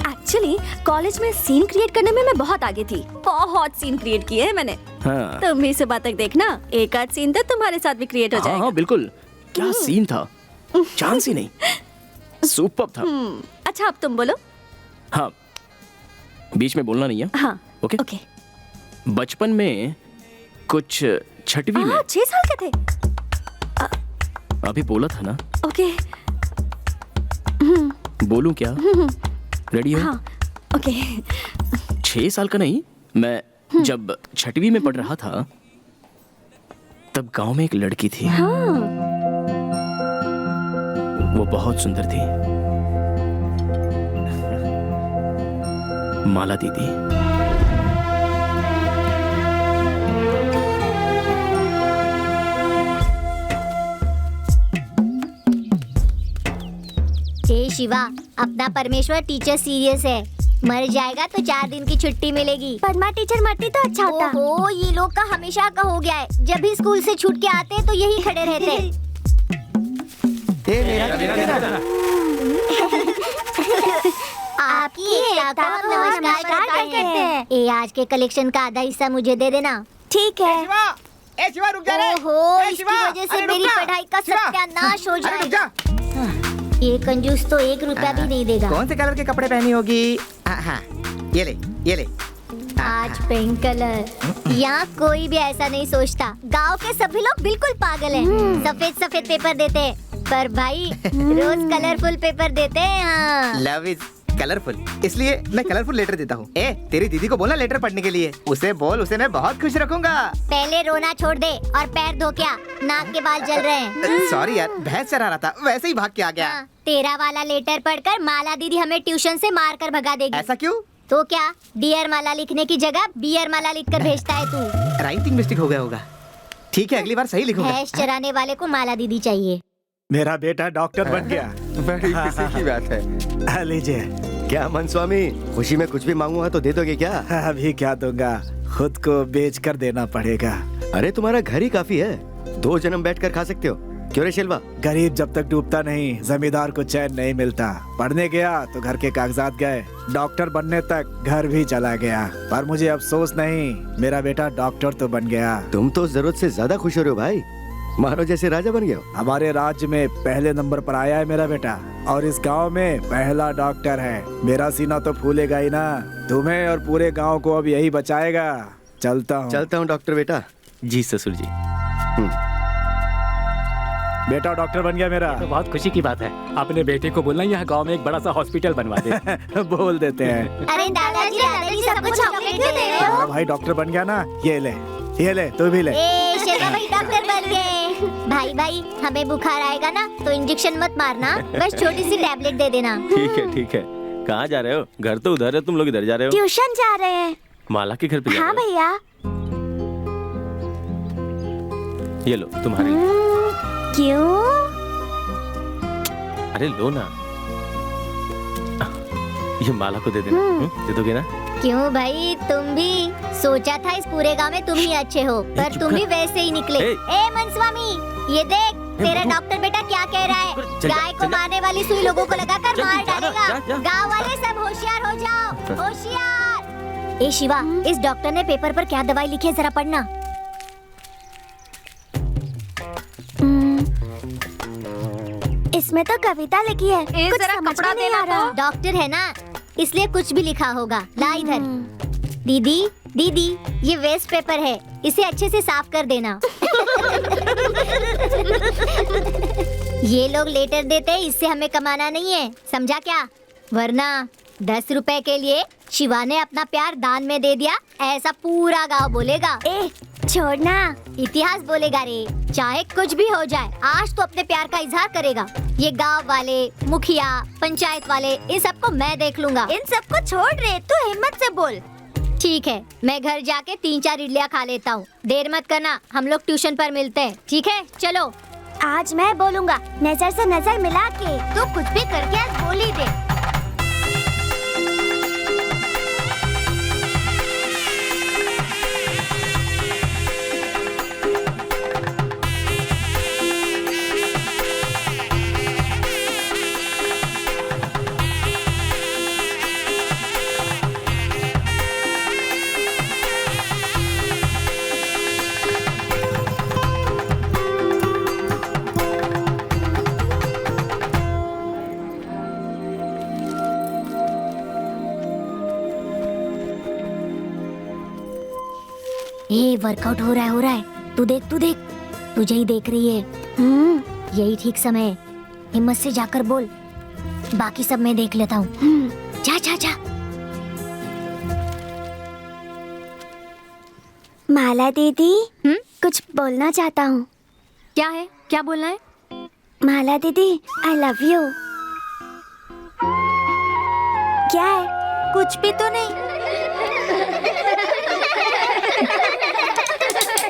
एक्चुअली कॉलेज में सीन क्रिएट करने में मैं बहुत आगे थी। बहुत सीन क्रिएट किए हैं मैंने। हाँ। तुम भी सुबह तक देखना, एक आध सीन तो तुम्हारे साथ भी क्रिएट हो जाएगा। हाँ बिल्कुल। क्या सीन था, चांस ही नहीं। सुपर था। अच्छा अब तुम बोलो। हाँ, बीच में बोलना नहीं है। हाँ ओके ओके। बचपन में कुछ 6वीं में 6 साल के थे। अभी बोला था ना। ओके। बोलूं क्या? रेडी हो? हाँ ओके। 6 साल का नहीं, मैं जब 6वीं में पढ़ रहा था तब गांव में एक लड़की थी। वो बहुत सुंदर थी, माला दीदी। हे शिवा, अपना परमेश्वर टीचर सीरियस है। मर जाएगा तो 4 दिन की छुट्टी मिलेगी। परमा टीचर मरती तो अच्छा होता। ओहो, ये लोग का हमेशा का हो गया है। जब भी स्कूल से छूट के आते हैं तो यही खड़े रहते हैं। आपकी एकता को नमस्कार करते हैं। ए, आज के कलेक्शन का आधा हिस्सा मुझे दे देना। ठीक है। ए शिवा रुक जा रे। ओहो, ए, इसकी शिवा, वजह से अरे मेरी रुक जा। पढ़ाई का शिवा, सत्यानाश हो अरे रुक जाएगा। जा। ये कंजूस तो 1 रुपया भी नहीं देगा। कौन से कलर के कपड़े पहनी होगी? हाँ, ये ले। आज पिंक कलर। यहाँ कोई भी ऐसा नहीं सोचता। गांव के सभी लोग बिल्कुल पागल हैं। सफेद पेपर देते हैं, पर भाई रोज कलरफुल पेपर देते हैं। हाँ। लव इज कलरफुल, इसलिए मैं कलरफुल लेटर देता हूँ। ए, तेरी दीदी को बोलना लेटर पढ़ने के लिए। उसे बोल, उसे मैं बहुत खुश रखूंगा। पहले रोना छोड़ दे और पैर धो क्या, नाक के बाल जल रहे हैं। सॉरी यार, भैंस चरा रहा था, वैसे ही भाग के आ गया। हाँ, तेरा वाला लेटर पढ़कर माला दीदी हमें ट्यूशन से मार कर भगा देगी। ऐसा क्यों? तो क्या, डियर माला लिखने की जगह बियर माला लिखकर भेजता है तू? राइटिंग मिस्टेक हो गया होगा। ठीक है, अगली बार सही लिखूंगा। भैंस चराने वाले को माला दीदी चाहिए। मेरा बेटा डॉक्टर बन गया। बड़ी खुशी की बात है। लीजिए। क्या मन स्वामी, खुशी में कुछ भी मांगूंगा तो दे दोगे क्या? अभी क्या दूंगा, खुद को बेच कर देना पड़ेगा। अरे तुम्हारा घर ही काफी है, 2 जन्म बैठकर खा सकते हो। क्यों रे शेलवा? गरीब जब तक डूबता नहीं, जमींदार को चैन नहीं मिलता। पढ़ने गया तो घर के कागजात गए, डॉक्टर बनने तक घर भी चला गया। पर मुझे अफसोस नहीं, मेरा बेटा डॉक्टर तो बन गया। तुम तो जरूरत से ज्यादा खुश हो रहे हो भाई, मानो जैसे राजा बन गया हो। हमारे राज्य में पहले नंबर पर आया है मेरा बेटा, और इस गांव में पहला डॉक्टर है। मेरा सीना तो फूलेगा ही ना। तुम्हें और पूरे गांव को अब यही बचाएगा। चलता हूँ डॉक्टर बेटा। जी ससुर जी। बेटा डॉक्टर बन गया मेरा। तो बहुत खुशी की बात है। अपने बेटे को बोलना यहाँ गांव में एक बड़ा सा हॉस्पिटल बनवा दे। बोल देते हैं। अरे दादाजी सबको चॉकलेट क्यों दे रहे हो? मेरा भाई डॉक्टर बन गया ना, ये ले तू भी ले। ए, शेरा भाई डॉक्टर बन गए। भाई हमें बुखार आएगा ना तो इंजेक्शन मत मारना, बस छोटी सी टैबलेट दे देना। ठीक है। कहाँ जा रहे हो? घर तो उधर है, तुम लोग इधर जा रहे हो। ट्यूशन जा रहे हैं। माला के घर पे जा हाँ रहे हो? भैया। ये लो तुम्हारे लिए। क्यों? अरे लो ना, ये माला को दे देना। दे दोगे ना? क्यों भाई, तुम भी सोचा था इस पूरे गांव में तुम ही अच्छे हो, पर तुम भी वैसे ही निकले। ए मनस्वामी, ये देख तेरा डॉक्टर बेटा क्या कह रहा है। गाय को मारने वाली सुई लोगों को लगाकर मार डालेगा। गांव वाले सब होशियार हो जाओ, होशियार। ए शिवा, इस डॉक्टर ने पेपर पर क्या दवाई लिखी है जरा पढ़ना। इसमें तो कविता लिखी है। कुछ जरा समझ कपड़ा में नहीं देना आ रहा। डॉक्टर है ना, इसलिए कुछ भी लिखा होगा। ला इधर। दीदी दीदी, ये वेस्ट पेपर है, इसे अच्छे से साफ कर देना। ये लोग लेटर देते हैं, इससे हमें कमाना नहीं है, समझा क्या? वरना 10 रुपए के लिए शिवा ने अपना प्यार दान में दे दिया, ऐसा पूरा गांव बोलेगा। ए छोड़ना। इतिहास बोलेगा रे, चाहे कुछ भी हो जाए, आज तो अपने प्यार का इजहार करेगा। ये गांव वाले, मुखिया, पंचायत वाले, इन सबको मैं देख लूंगा। इन सबको छोड़ रे, तू हिम्मत से बोल। ठीक है, मैं घर जाके 3-4 इडलियाँ खा लेता हूँ। देर मत करना, हम लोग ट्यूशन पर मिलते हैं, ठीक है? चलो। आज मैं बोलूंगा, नजर से नजर मिला के। तू कुछ भी करके आज बोल ही दे। ये वर्कआउट हो रहा है। तू देख, तुझे ही देख रही है। यही ठीक समय है, हिम्मत से जाकर बोल। बाकी सब मैं देख लेता हूँ। जा जा जा। माला दीदी, कुछ बोलना चाहता हूँ। क्या है? क्या बोलना है? माला दीदी, आई लव यू। क्या है? कुछ भी तो नहीं।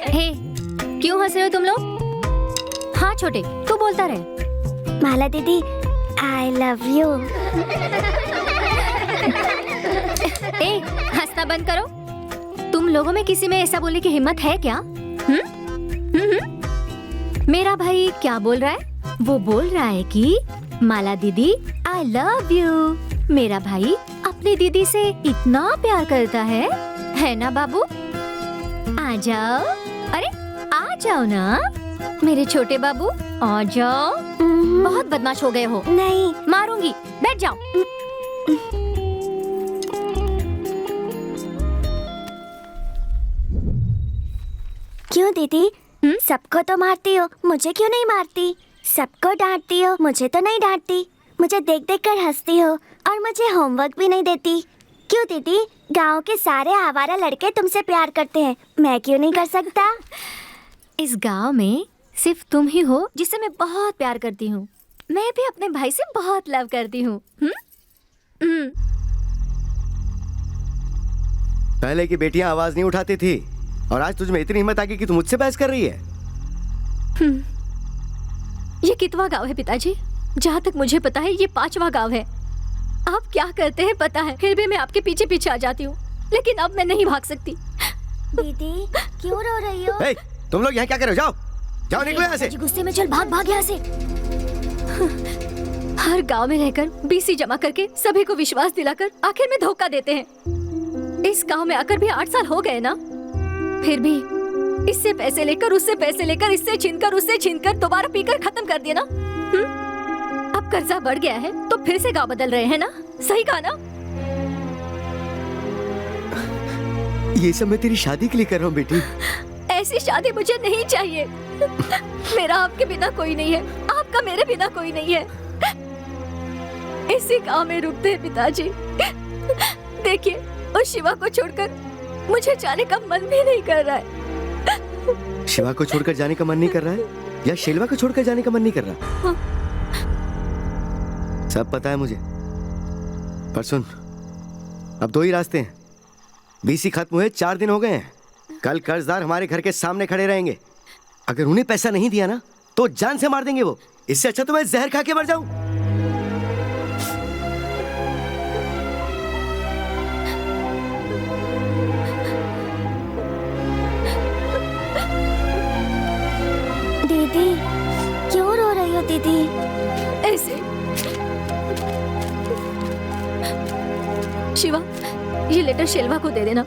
हे, क्यों हंस रहे हो तुम लोग? हाँ छोटे, तू बोलता रहे। माला दीदी, आई लव यू। ए, हंसना बंद करो। तुम लोगों में किसी में ऐसा बोलने की हिम्मत है क्या? मेरा भाई क्या बोल रहा है? वो बोल रहा है कि माला दीदी, आई लव यू। मेरा भाई अपनी दीदी से इतना प्यार करता है ना बाबू? आ जाओ, अरे आ जाओ ना मेरे छोटे बाबू, आ जाओ। बहुत बदमाश हो गए हो। नहीं, मारूंगी, बैठ जाओ। क्यों दीदी? सबको तो मारती हो, मुझे क्यों नहीं मारती? सबको डांटती हो, मुझे तो नहीं डांटती। मुझे देख देख कर हंसती हो और मुझे होमवर्क भी नहीं देती। क्यों दीदी? गांव के सारे आवारा लड़के तुमसे प्यार करते हैं, मैं क्यों नहीं कर सकता? इस गांव में सिर्फ तुम ही हो जिसे मैं बहुत प्यार करती हूँ। मैं भी अपने भाई से बहुत लव करती हूँ। पहले की बेटियां आवाज नहीं उठाती थी और आज तुझ में इतनी हिम्मत आ गई कि तू मुझसे बहस कर रही है। ये कितवा गांव है पिताजी? जहाँ तक मुझे पता है ये 5वां गांव है। आप क्या करते हैं पता है, फिर भी मैं आपके पीछे पीछे आ जाती हूँ, लेकिन अब मैं नहीं भाग सकती। दीदी क्यों रो रही हो? तुम लोग यहाँ क्या कर रहे हो? जाओ जाओ, निकलो यहाँ से। गुस्से में चल, भाग यहाँ से। हर गांव में रहकर बीसी जमा करके सभी को विश्वास दिलाकर आखिर में धोखा देते हैं। इस गांव में आकर भी 8 साल हो गए ना, फिर भी इससे पैसे लेकर, उससे पैसे लेकर, इससे छीनकर, उससे छीनकर दोबारा पीकर खत्म कर दिया ना। अब कर्जा बढ़ गया है तो फिर से गांव बदल रहे हैं ना? सही कहा ना? ये सब मैं तेरी शादी के लिए कर रहा हूँ बेटी। ऐसी शादी मुझे नहीं चाहिए। मेरा आपके बिना कोई नहीं है, आपका मेरे बिना कोई नहीं है। इसी गांव में रुकते हैं पिताजी। देखिए, उस शिवा को छोड़कर मुझे जाने का मन भी नहीं कर रहा है। शिवा को छोड़कर जाने का मन नहीं कर रहा है या शेलवा को छोड़कर जाने का मन नहीं कर रहा? सब पता है मुझे, पर सुन, अब 2 ही रास्ते हैं। बीसी खत्म हुए 4 दिन हो गए हैं। कल कर्जदार हमारे घर के सामने खड़े रहेंगे। अगर उन्हें पैसा नहीं दिया ना तो जान से मार देंगे वो। इससे अच्छा तो मैं जहर खा के मर जाऊं। दीदी क्यों रो रही हो दीदी? ऐसे शिवा, ये लेटर शेलवा को दे देना।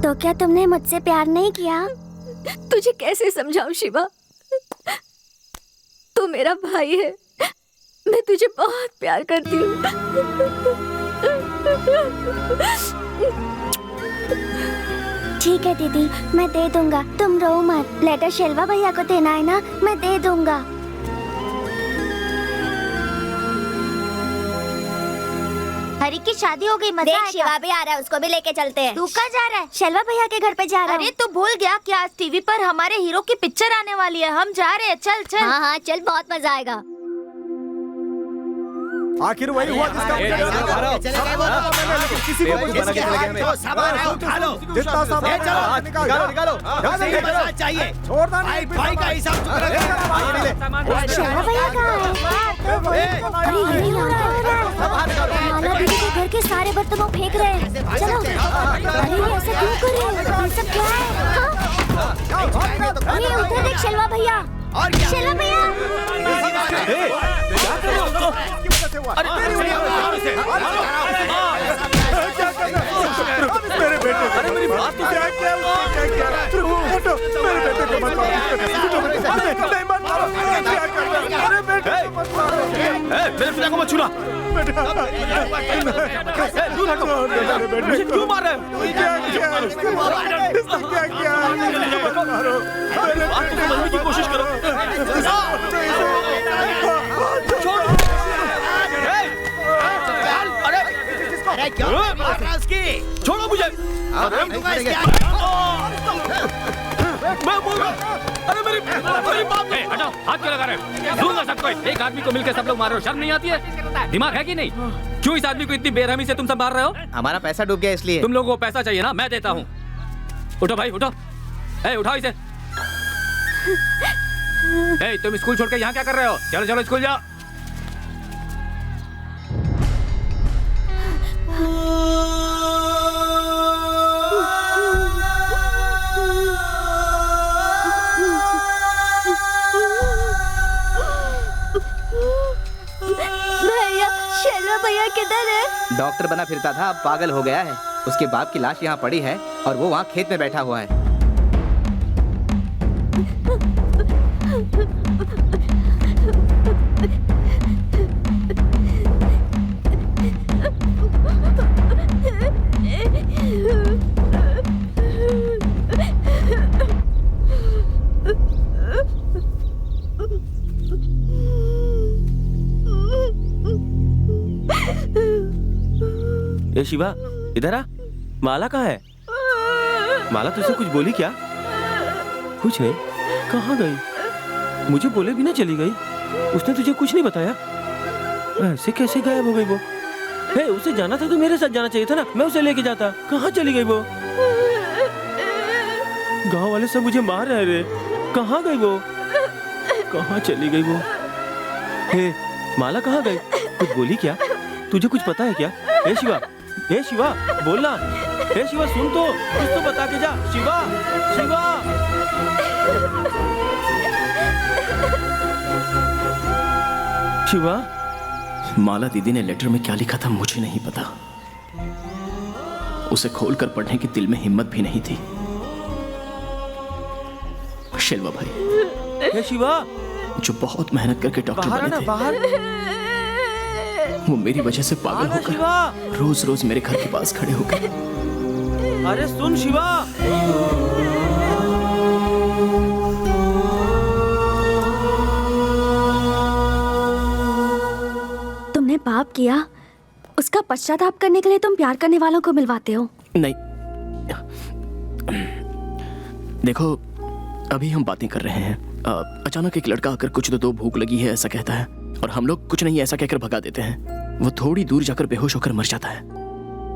तो क्या तुमने मुझसे प्यार नहीं किया? तुझे कैसे समझाऊं शिवा? तू मेरा भाई है, मैं तुझे बहुत प्यार करती हूँ। ठीक है दीदी, मैं दे दूंगा, तुम रो मत। लेटर शेलवा भैया को देना है ना, मैं दे दूंगा। हरी की शादी हो गई, मजा आएगा। शिवा भी आ रहा है, उसको भी लेके चलते हैं। तू कहाँ जा रहा है? शेलवा भैया के घर पे जा रहा हूँ। अरे तू भूल गया कि आज टीवी पर हमारे हीरो की पिक्चर आने वाली है, हम जा रहे हैं। चल चल। हाँ हाँ चल, बहुत मजा आएगा। आखिर वही हुआ जिसका किसी को कुछ बना के चले गए हमें। सामान है, उठा लो। जितना सामान है निकालो निकालो। चाहिए छोड़ना नहीं, भाई का हिसाब चुका रखो। शेलवा भैया कहाँ है? अरे ये माला दीदी के घर के सारे बर्तन वो फेंक रहे हैं। चलो। अरे ये ऐसा क्यों कर रहे हैं? ये सब क्या है? अरे उधर देख शेलवा भैया। शेलवा भैया। मेरे बेटे, अरे मेरी बात तो क्या किया? मेरे बेटे को मत मारो, नहीं मत मारो, क्या कर रहे हो? अरे बेटे को मत मारो, मेरे पिता को मत छूना। दूर हटो, मेरे बेटे क्यों मार रहे हो? क्या किया? क्या किया? मत मारो, मेरे बात को समझने की कोशिश करो। अरे क्यों मार रहा है उसकी? छोड़ो मुझे। मैं बोल रहा हूँ, अरे मेरी बात। हटाओ, हाथ क्यों लगा रहे हो? दूंगा सबको। एक आदमी को मिलकर सब लोग मार रहे हो, शर्म नहीं आती है? दिमाग है कि नहीं? क्यों इस आदमी को इतनी बेरहमी से तुम सब मार रहे हो? हमारा पैसा डूब गया इसलिए। तुम लोगों को पैसा चाहिए ना, मैं देता हूँ। उठो भाई उठो। उठाओ इसे। तुम स्कूल छोड़ के यहाँ क्या कर रहे हो? चलो चलो स्कूल जाओ। भैया, शेलवा भैया किधर है? डॉक्टर बना फिरता था, अब पागल हो गया है। उसके बाप की लाश यहाँ पड़ी है और वो वहाँ खेत में बैठा हुआ है। ए शिवा, इधर आ। माला कहाँ है? माला तुझसे कुछ बोली क्या? कुछ नहीं। कहाँ गई? मुझे बोले बिना चली गई। उसने तुझे कुछ नहीं बताया? ऐसे कैसे गायब हो गई वो? उसे जाना था तो मेरे साथ जाना चाहिए था ना, मैं उसे लेके जाता। कहाँ चली गई वो? गांव वाले सब मुझे मार रहे रे। कहाँ गई वो? कहाँ चली गई वो? माला कहाँ गई? कुछ बोली क्या? तुझे कुछ पता है क्या? शिवा, बोलना। शिवा सुन तो, कुछ तो बता के जा। शिवा। शिवा। माला दीदी ने लेटर में क्या लिखा था मुझे नहीं पता। उसे खोलकर पढ़ने की दिल में हिम्मत भी नहीं थी। शेलवा भाई, शिवा, जो बहुत मेहनत करके डॉक्टर बने थे, वो मेरी वजह से पागल होकर रोज रोज मेरे घर के पास खड़े हो गए। अरे सुन शिवा। तुमने पाप किया, उसका पश्चाताप करने के लिए तुम प्यार करने वालों को मिलवाते हो। नहीं, देखो अभी हम बातें कर रहे हैं। अचानक एक लड़का आकर कुछ तो भूख लगी है ऐसा कहता है, और हम लोग कुछ नहीं ऐसा कहकर भगा देते हैं। वो थोड़ी दूर जाकर बेहोश होकर मर जाता है।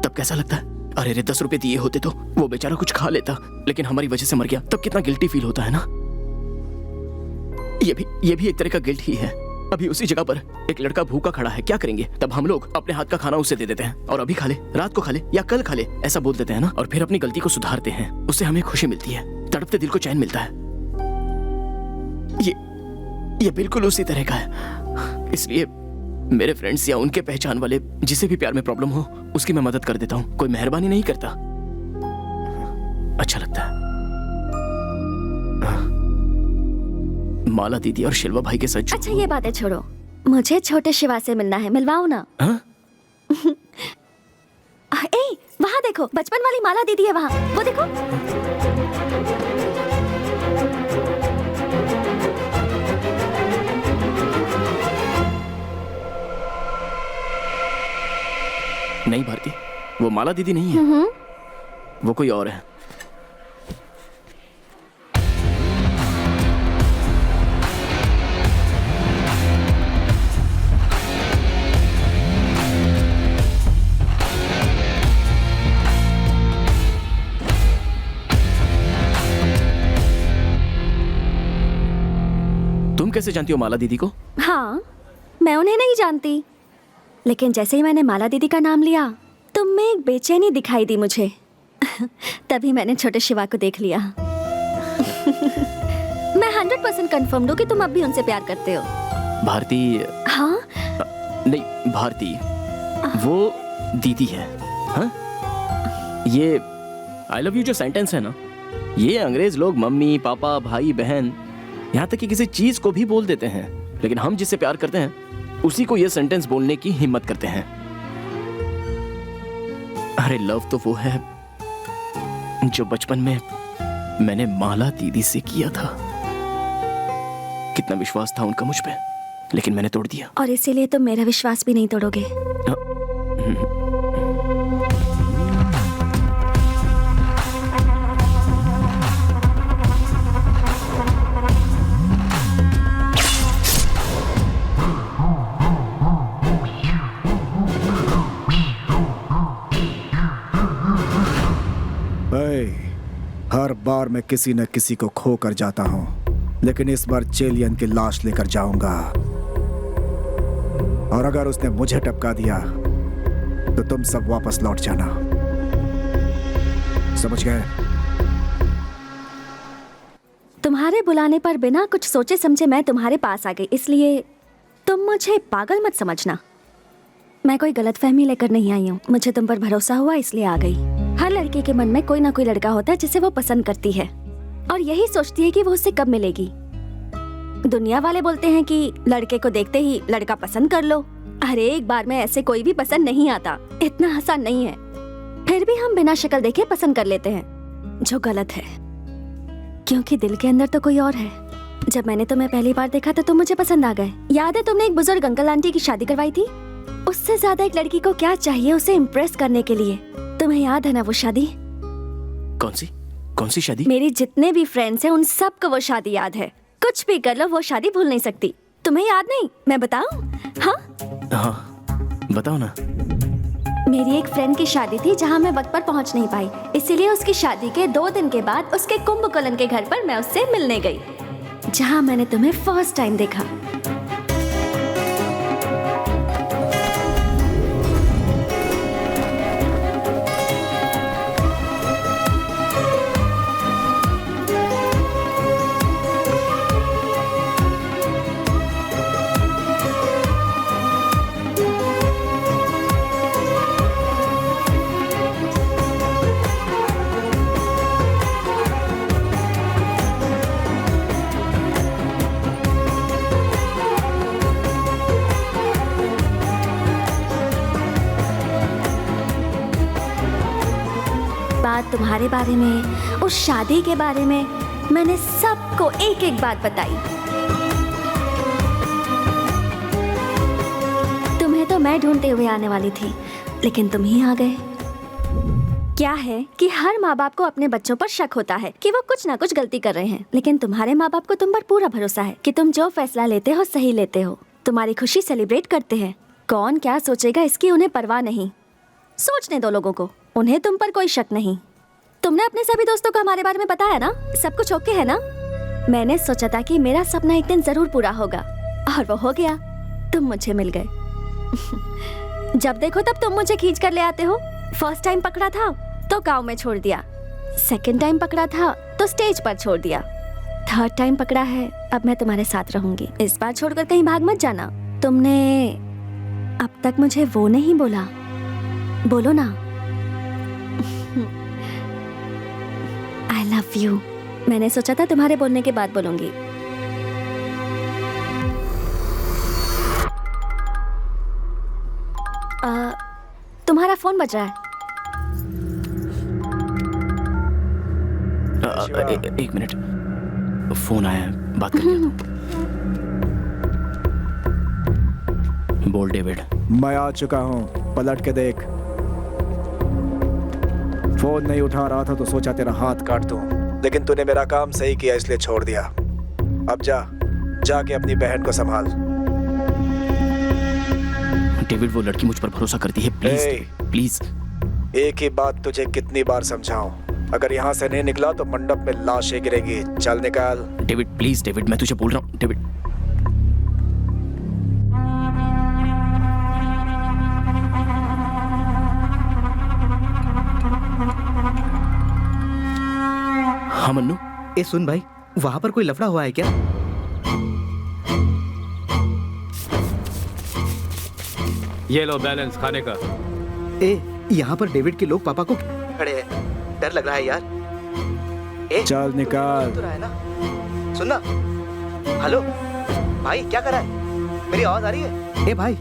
तब कैसा लगता है? अरे रे 10 रुपए दिए होते तो वो बेचारा कुछ खा लेता, लेकिन हमारी वजह से मर गया। तब कितना गिल्टी फील होता है ना। ये भी एक तरह का गिल्ट ही है। अभी उसी जगह पर एक लड़का भूखा खड़ा है, क्या करेंगे? तब हम लोग अपने हाथ का खाना उसे दे देते हैं, और अभी खा ले, रात को खा ले या कल खा ले, ऐसा बोल देते हैं ना, और फिर अपनी गलती को सुधारते हैं। उससे हमें खुशी मिलती है, तड़पते दिल को चैन मिलता है। ये बिल्कुल उसी तरह का है। इसलिए मेरे फ्रेंड्स या उनके पहचान वाले जिसे भी प्यार में प्रॉब्लम हो, उसकी मैं मदद कर देता हूँ। कोई मेहरबानी नहीं करता, अच्छा लगता है। माला दीदी और शिल्वा भाई के साथ जो... अच्छा ये बातें छोड़ो, मुझे छोटे शिवा से मिलना है, मिलवाओ ना। हाँ? ए, वहाँ देखो, बचपन वाली माला दीदी है वहाँ, वो देखो। नहीं भारती, वो माला दीदी नहीं है, वो कोई और है। तुम कैसे जानती हो माला दीदी को? हाँ, मैं उन्हें नहीं जानती, लेकिन जैसे ही मैंने माला दीदी का नाम लिया तुम में एक बेचैनी दिखाई दी मुझे। तभी मैंने छोटे शिवा को देख लिया। मैं 100% कंफर्म हूँ कि तुम अब भी उनसे प्यार करते हो। भारती? हाँ? नहीं भारती, वो दीदी है। हाँ? ये आई लव यू जो सेंटेंस है ना, ये अंग्रेज लोग मम्मी पापा भाई बहन यहाँ तक कि किसी चीज को भी बोल देते हैं, लेकिन हम जिससे प्यार करते हैं उसी को ये सेंटेंस बोलने की हिम्मत करते हैं। अरे लव तो वो है जो बचपन में मैंने माला दीदी से किया था। कितना विश्वास था उनका मुझ पे, लेकिन मैंने तोड़ दिया। और इसीलिए तुम मेरा विश्वास भी नहीं तोड़ोगे। हर बार मैं किसी न किसी को खो कर जाता हूं, लेकिन इस बार चेलियन की लाश लेकर जाऊंगा, और अगर उसने मुझे टपका दिया तो तुम सब वापस लौट जाना। समझ गए? तुम्हारे बुलाने पर बिना कुछ सोचे समझे मैं तुम्हारे पास आ गई, इसलिए तुम मुझे पागल मत समझना। मैं कोई गलतफहमी लेकर नहीं आई हूँ, मुझे तुम पर भरोसा हुआ इसलिए आ गई। हर लड़के के मन में कोई ना कोई लड़का होता है जिसे वो पसंद करती है, और यही सोचती है कि वो उससे कब मिलेगी। दुनिया वाले बोलते हैं कि लड़के को देखते ही लड़का पसंद कर लो। अरे एक बार में ऐसे कोई भी पसंद नहीं आता, इतना आसान नहीं है। फिर भी हम बिना शक्ल देखे पसंद कर लेते हैं, जो गलत है, क्योंकि दिल के अंदर तो कोई और है। जब मैंने तुम्हें पहली बार देखा तो तुम मुझे पसंद आ गए। याद है तुमने एक बुजुर्ग अंकल आंटी की शादी करवाई थी? उससे ज्यादा एक लड़की को क्या चाहिए उसे इम्प्रेस करने के लिए? तुम्हें याद है ना वो शादी? कौन सी शादी? मेरी जितने भी फ्रेंड्स हैं उन सबको वो शादी याद है। कुछ भी कर लो वो शादी भूल नहीं सकती। तुम्हें याद नहीं? मैं बताऊं? हाँ बताओ ना। मेरी एक फ्रेंड की शादी थी जहां मैं वक्त पर पहुंच नहीं पाई, इसीलिए उसकी शादी के 2 दिन के बाद उसके कुंभकोणम के घर पर मैं उससे मिलने गई, जहां मैंने तुम्हें फर्स्ट टाइम देखा। तुम्हारे बारे में, उस शादी के बारे में मैंने सबको एक एक बात बताई। तुम्हें तो मैं ढूंढते हुए आने वाली थी, लेकिन तुम ही आ गए। क्या है कि हर माँ बाप को अपने बच्चों पर शक होता है कि वो कुछ ना कुछ गलती कर रहे हैं, लेकिन तुम्हारे माँ बाप को तुम पर पूरा भरोसा है कि तुम जो फैसला लेते हो सही लेते हो। तुम्हारी खुशी सेलिब्रेट करते हैं। कौन क्या सोचेगा इसकी उन्हें परवाह नहीं। सोचने दो लोगों को, उन्हें तुम पर कोई शक नहीं। तुमने अपने सभी दोस्तों को हमारे बारे में बताया ना? सब कुछ ओके है ना? मैंने सोचा था कि मेरा सपना एक दिन जरूर पूरा होगा, और वो हो गया। तुम मुझे मिल गए। जब देखो तब तुम मुझे खींच कर ले आते हो। फर्स्ट टाइम पकड़ा था तो गांव में छोड़ दिया, सेकंड टाइम पकड़ा था तो स्टेज पर छोड़ दिया, थर्ड टाइम पकड़ा है, अब मैं तुम्हारे साथ रहूंगी। इस बार छोड़कर कहीं भाग मत जाना। तुमने अब तक मुझे वो नहीं बोला, बोलो ना। I love you। मैंने सोचा था तुम्हारे बोलने के बाद बोलूंगी। तुम्हारा फोन बज रहा है। एक मिनट, फोन आया है, बात करके आता हूं। बोल डेविड। मैं आ चुका हूँ, पलट के देख। फोन नहीं उठा रहा था तो सोचा तेरा हाथ काट दूं, लेकिन तूने मेरा काम सही किया इसलिए छोड़ दिया। अब जाके अपनी बहन को संभाल। डेविड, वो लड़की मुझ पर भरोसा करती है, प्लीज प्लीज। एक ही बात तुझे कितनी बार समझाऊं, अगर यहाँ से नहीं निकला तो मंडप में लाशें गिरेगी। चल निकाल। डेविड प्लीज, डेविड मैं तुझे बोल रहा हूँ। डेविड हाँ मन्नू। ए सुन भाई, वहां पर कोई लफड़ा हुआ है क्या? ये लो बैलेंस खाने का। ए, यहाँ पर डेविड के लोग पापा को खड़े हैं, डर लग रहा है यार। ए, चल निकाल। तो रहा है ना? सुनना। हेलो भाई, क्या कर रहा है? मेरी आवाज आ रही है? ए भाई,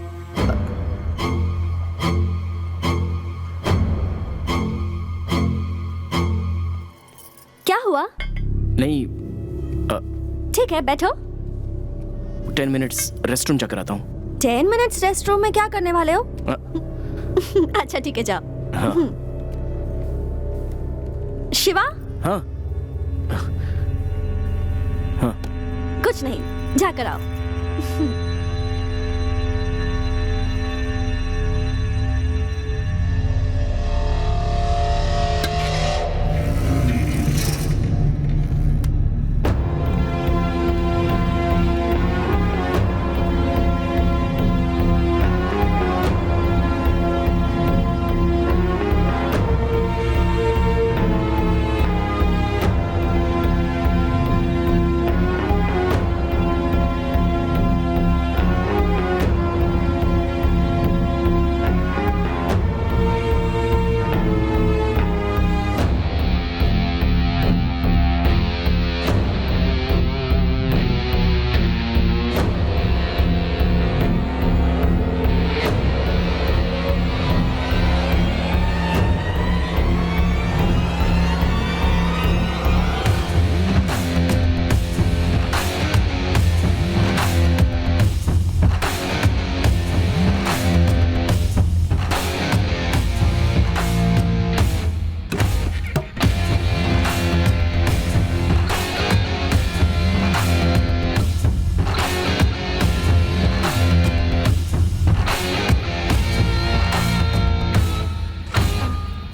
क्या हुआ? नहीं, ठीक है, बैठो। 10 मिनट्स रेस्टरूम चक्कर आता हूँ। 10 मिनट्स रेस्टरूम में क्या करने वाले हो? अच्छा ठीक है, जाओ। हाँ। शिवा? हाँ। हाँ। कुछ नहीं, जाकर आओ।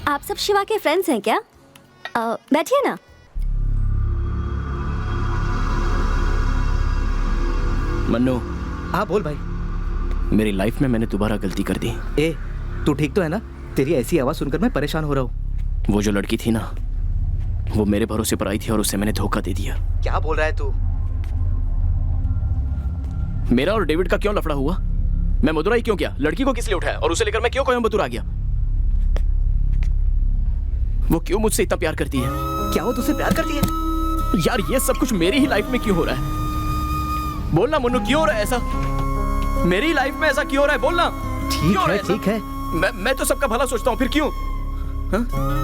आप सब शिवा के फ्रेंड्स हैं क्या? बैठिए ना। मन्नू। हाँ बोल भाई। मेरी लाइफ में मैंने दोबारा गलती कर दी। ए, तू ठीक तो है ना? तेरी ऐसी आवाज सुनकर मैं परेशान हो रहा हूँ। वो जो लड़की थी ना, वो मेरे भरोसे पर आई थी और उससे मैंने धोखा दे दिया। क्या बोल रहा है तू? मेरा और डेविड का क्यों लफड़ा हुआ? मैं मदुराई क्यों गया? लड़की को किस लिए उठाया? और उसे लेकर मैं क्यों कोयम्बतूर आ गया? वो क्यों मुझसे इतना प्यार करती है? क्या वो तुझसे प्यार करती है? यार ये सब कुछ मेरी ही लाइफ में क्यों हो रहा है? बोलना मन्नू, क्यों हो रहा है ऐसा? मेरी लाइफ में ऐसा क्यों हो रहा है? बोलना। ठीक है। मैं तो सबका भला सोचता हूँ, फिर क्यों? हाँ?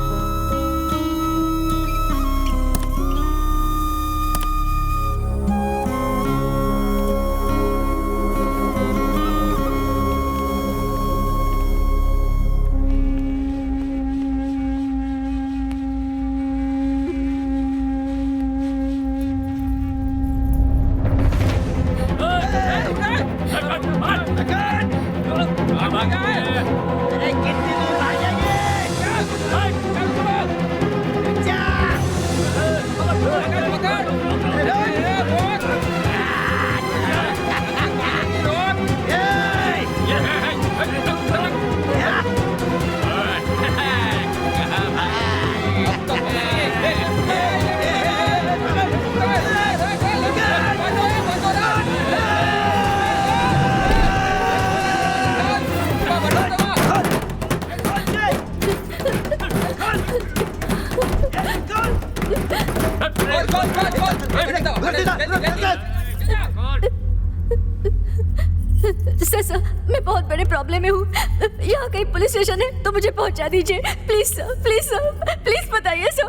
सर, मैं बहुत बड़े प्रॉब्लम में हूँ। यहाँ कहीं पुलिस स्टेशन है तो मुझे पहुँचा दीजिए please sir, please sir, please बताइए सर।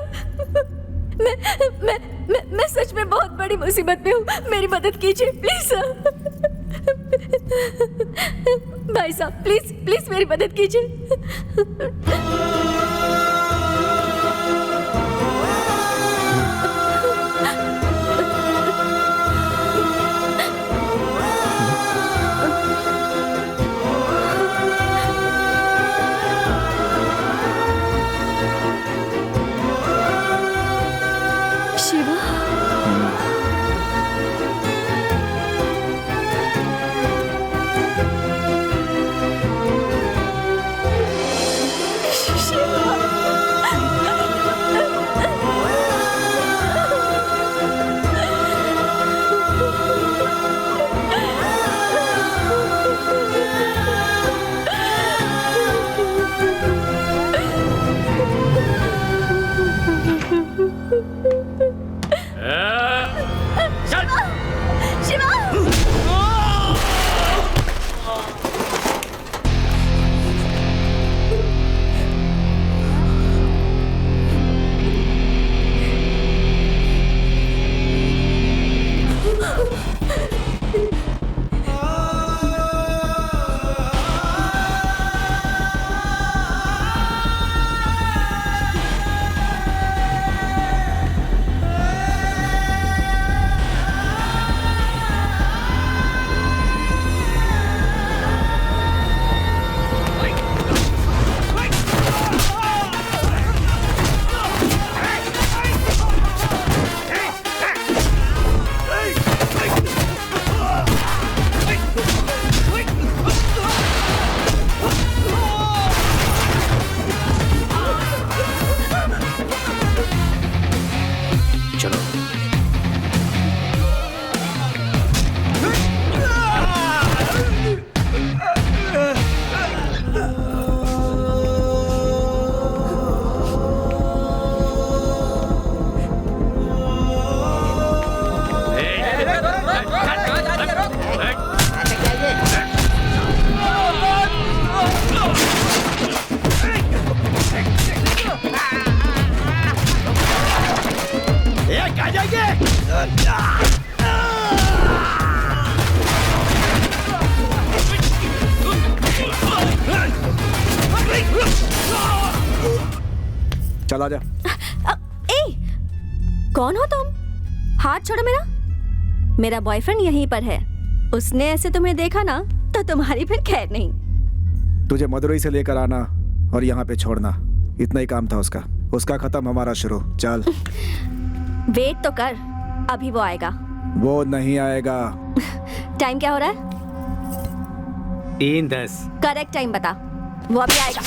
मैं सच में बहुत बड़ी मुसीबत में हूँ, मेरी मदद कीजिए प्लीज सर। भाई साहब प्लीज प्लीज मेरी मदद कीजिए। शिवा, चला जा। कौन हो तुम? हाथ छोड़ो मेरा। मेरा बॉयफ्रेंड यहीं पर है, उसने ऐसे तुम्हें देखा ना तो तुम्हारी फिर खैर नहीं। तुझे मदुरई से लेकर आना और यहाँ पे छोड़ना, इतना ही काम था उसका। उसका खत्म, हमारा शुरू। चल। वेट तो कर, अभी वो आएगा। वो नहीं आएगा। टाइम क्या हो रहा है? 3:10। करेक्ट टाइम बता, वो अभी आएगा।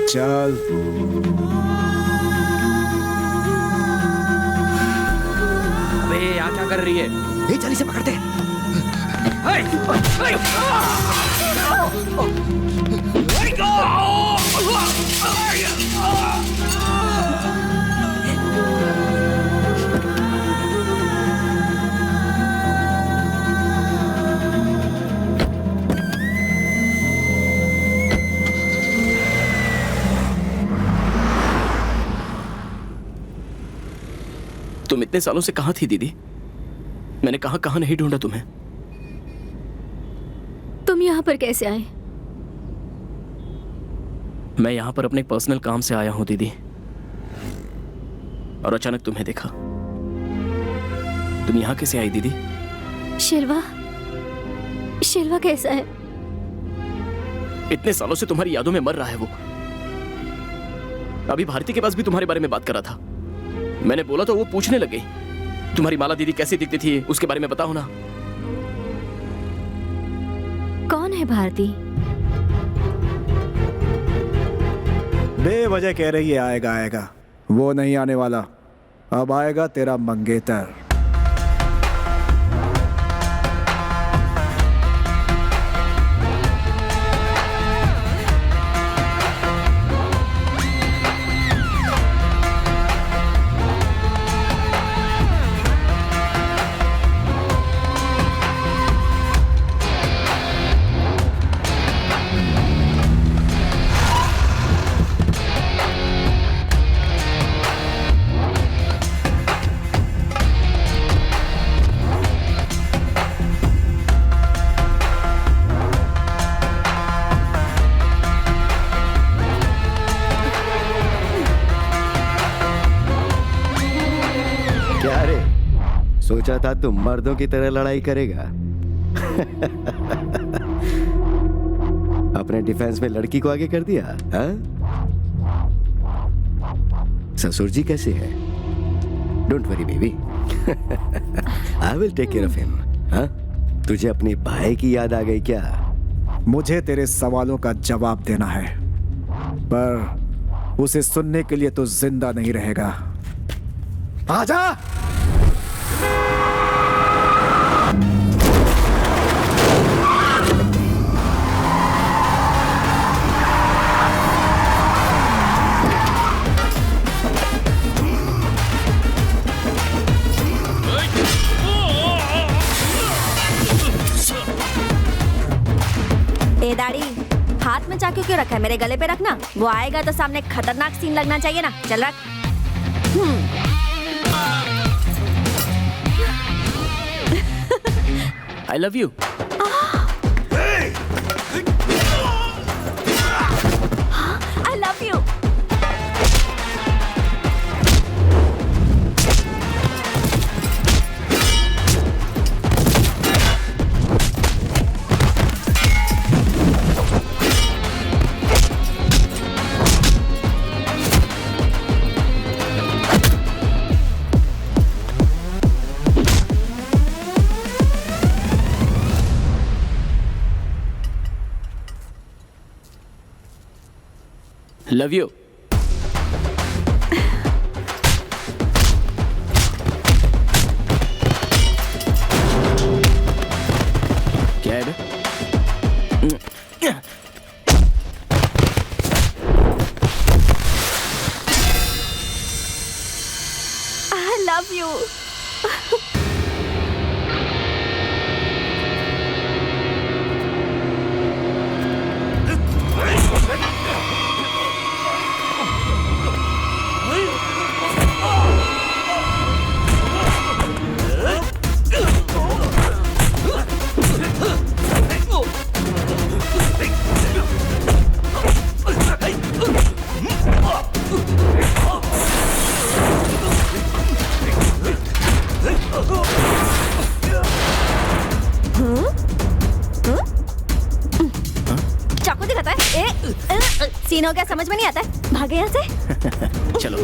चल। अबे यहाँ क्या कर रही है? ये चल इसे पकड़ते हैं। तुम इतने सालों से कहां थी दीदी? मैंने कहां कहां नहीं ढूंढा तुम्हें। तुम यहाँ पर कैसे आए? मैं यहाँ पर अपने पर्सनल काम से आया हूँ दीदी, और अचानक तुम्हें देखा। तुम यहाँ कैसे आई दीदी? शिल्वा, शिल्वा कैसा है? इतने सालों से तुम्हारी यादों में मर रहा है वो। अभी भारती के पास भी तुम्हारे बारे में बात कर रहा था। मैंने बोला तो वो पूछने लगे तुम्हारी माला दीदी कैसी दिखती थी, उसके बारे में बताओ ना। कौन है भारती? बेवजह कह रही है आएगा आएगा, वो नहीं आने वाला। अब आएगा तेरा मंगेतर। क्या रे, सोचा था तुम मर्दों की तरह लड़ाई करेगा? अपने डिफेंस में लड़की को आगे कर दिया, हाँ? ससुर जी कैसे हैं? Don't worry baby, I will take care of him. हाँ, तुझे अपनी भाई की याद आ गई क्या? मुझे तेरे सवालों का जवाब देना है, पर उसे सुनने के लिए तो जिंदा नहीं रहेगा। आजा! ए दाढ़ी, हाथ में चाकू क्यों रखा है? मेरे गले पे रखना, वो आएगा तो सामने खतरनाक सीन लगना चाहिए ना। चल रख। I love you. I love you. Love you. क्या है बे? I love you. चाकू दिखाता है? सीन हो गया, समझ में नहीं आता है। भागे यहाँ से। चलो।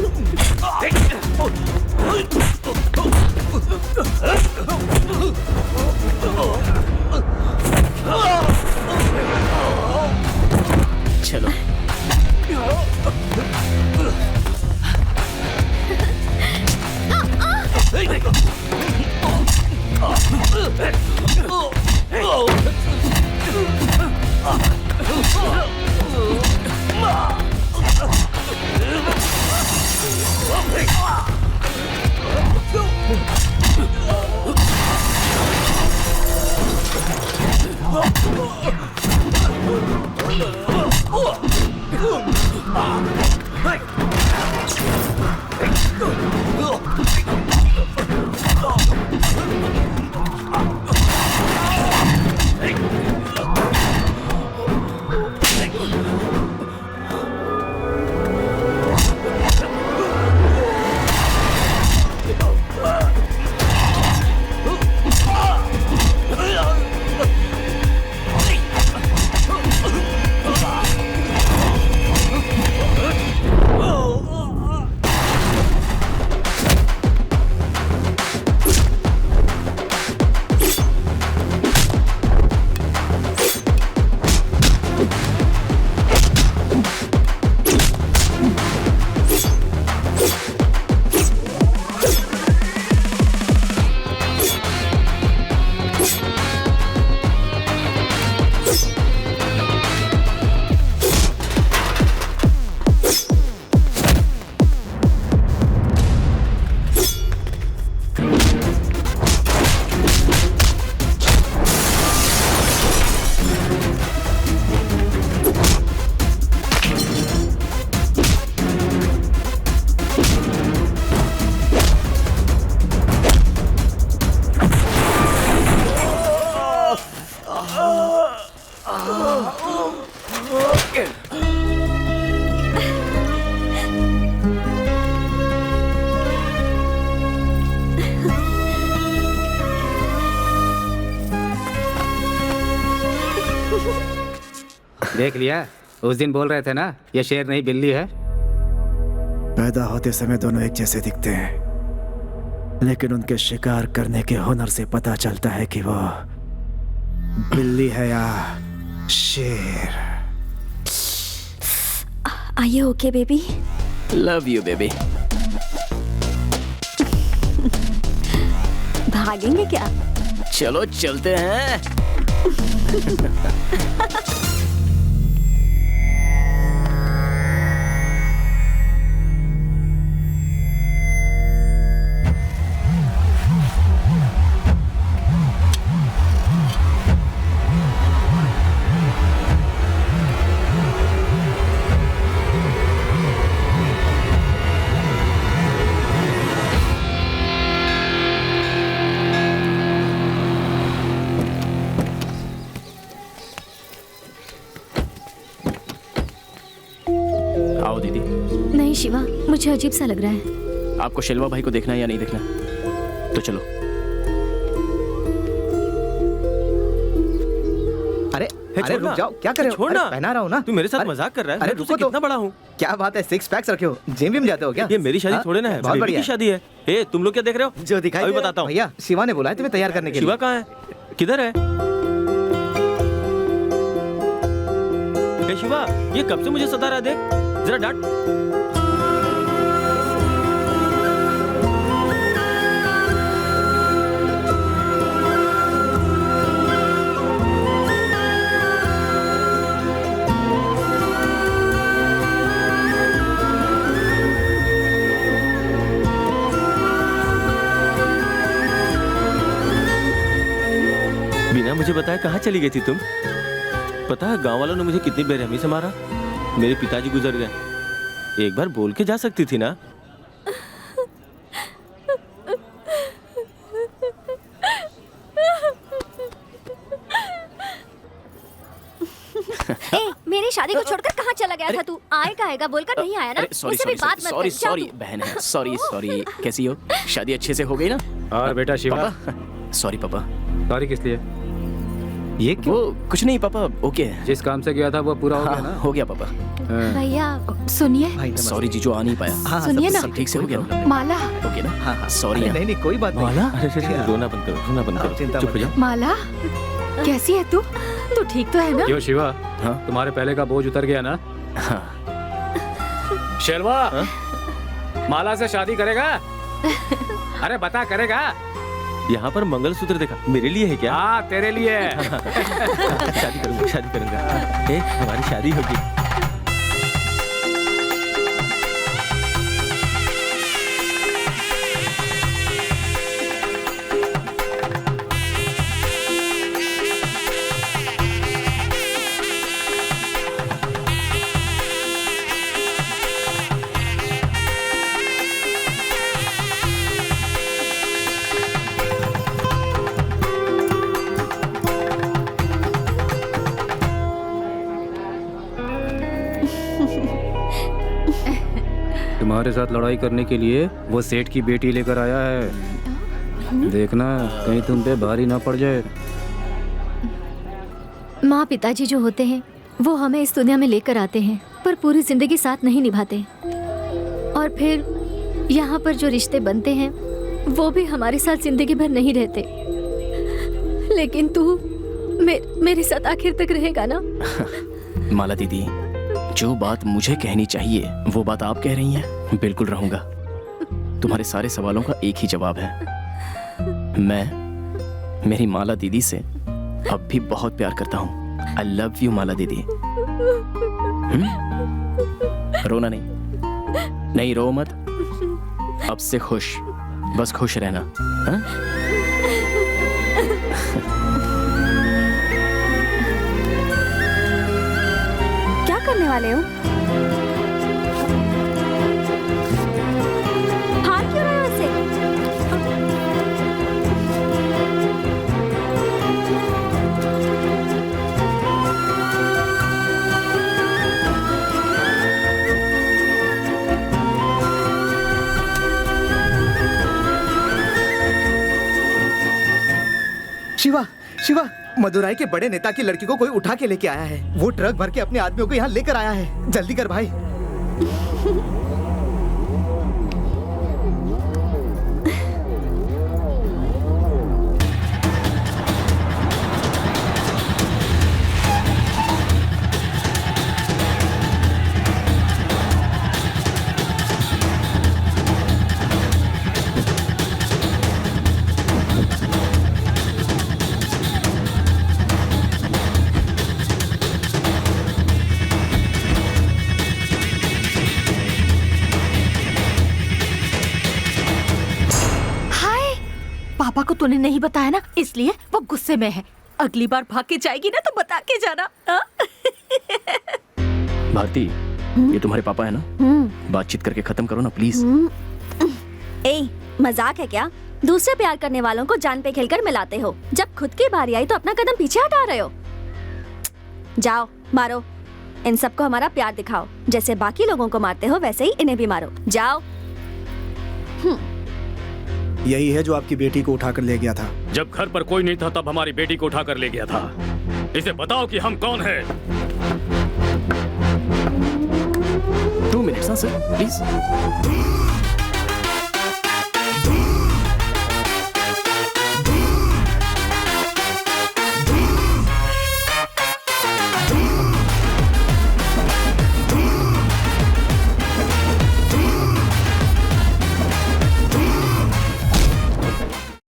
चलो। देख लिया, उस दिन बोल रहे थे ना ये शेर नहीं बिल्ली है। पैदा होते समय दोनों एक जैसे दिखते हैं, लेकिन उनके शिकार करने के हुनर से पता चलता है कि वो बिल्ली है या शेर। Are you okay, baby? Love you baby. भागेंगे क्या? चलो चलते हैं। आओ दीदी। नहीं शिवा, मुझे अजीब सा लग रहा है। आपको शिल्वा भाई को देखना है या नहीं देखना? तो चलो। अरे अरे रुक जाओ, क्या कर रहे हो? छोड़ना। अरे पहना रहा हूँ ना। तू मेरे साथ अरे- मजाक कर रहा है? अरे मैं तुझसे रुको तो। कितना बड़ा हूँ? क्या बात है, 6 पैक्स रखे हो? जिम विम जाते हो क्या? ये मेरी शादी हाँ? थोड़े ना है, बहुत बेबी बढ़िया की शादी है। ए, तुम लोग क्या देख रहे हो? जो दिखाई अभी दे रहा है। बताता हूँ। भैया शिवा ने बुलाया तुम्हें तैयार करने के लिए। शिवा कहाँ है? किधर है? ए शिवा, ये कब से मुझे सता रहा है? देख जरा डांट। बिना मुझे बताए कहाँ चली गई थी तुम? पता है गांव वालों ने मुझे कितनी बेरहमी से मारा? मेरे पिताजी गुजर गए। एक बार बोल के जा सकती थी ना। ए, मेरी शादी को छोड़कर कहाँ चला गया था तू? आएगा बोलकर नहीं आया ना? सॉरी मुझसे भी बात मत कर, जा सॉरी तू। बहन है। सॉरी। कैसी हो? शादी अच्छे से हो गई ना? और बेटा शिवा, पापा सॉरी पापा। सॉरी किस लिए? ये वो कुछ नहीं पापा, ओके है। जिस काम से गया था वो पूरा हो गया ना? हो गया पापा। भैया सुनिए। सॉरी जीजू, आ नहीं पाया। हाँ, सुनिए ना। सब ठीक से हो गया ना? माला, ओके ना? हाँ, सॉरी अरे नहीं नहीं कोई बात नहीं। माला? अरे रोना बंद करो, रोना बंद आप करो, चिंता चुप मत हो जाओ। माला कैसी है तू? तू ठीक तो है ना? क्यों शिवा, हाँ? तुम्हारे पहले का बोझ उतर गया ना? हाँ। शेरवा, माला से शादी करेगा? अरे बता, करेगा? यहाँ पर मंगलसूत्र देखा, मेरे लिए है क्या? हाँ तेरे लिए। शादी करूंगा। ए, हमारी शादी होगी। तुम्हारे साथ लड़ाई करने के लिए वो सेठ की बेटी लेकर आया है। देखना कहीं तुम पे भारी ना पड़ जाए। माँ पिताजी जो होते हैं वो हमें इस दुनिया में लेकर आते हैं, पर पूरी जिंदगी साथ नहीं निभाते। और फिर यहाँ पर जो रिश्ते बनते हैं वो भी हमारे साथ जिंदगी भर नहीं रहते। लेकिन तू मेरे साथ आखिर तक रहेगा ना? माला दीदी, जो बात मुझे कहनी चाहिए वो बात आप कह रही हैं। बिल्कुल रहूंगा। तुम्हारे सारे सवालों का एक ही जवाब है। मैं मेरी माला दीदी से अब भी बहुत प्यार करता हूँ। आई लव यू माला दीदी। रोना नहीं, रो मत। अब से खुश, बस खुश रहना। हा? क्या करने वाले हो? हार क्यों रहे हो ऐसे? शिवा शिवा मदुराई के बड़े नेता की लड़की को कोई उठा के लेके आया है। वो ट्रक भर के अपने आदमियों को यहाँ लेकर आया है। जल्दी कर भाई। पापा को तूने नहीं बताया ना, इसलिए वो गुस्से में है। अगली बार भाग के जाएगी ना तो बता के जाना। भारती, ये तुम्हारे पापा है ना? बातचीत करके खत्म करो ना प्लीज। ए, मजाक है क्या? दूसरे प्यार करने वालों को जान पे खेलकर मिलाते हो, जब खुद की बारी आई तो अपना कदम पीछे हटा रहे हो। जाओ मारो, इन सबको हमारा प्यार दिखाओ। जैसे बाकी लोगों को मारते हो वैसे ही इन्हें भी मारो। जाओ। यही है जो आपकी बेटी को उठाकर ले गया था। जब घर पर कोई नहीं था तब हमारी बेटी को उठाकर ले गया था। इसे बताओ कि हम कौन हैं। 2 मिनट्स सर प्लीज।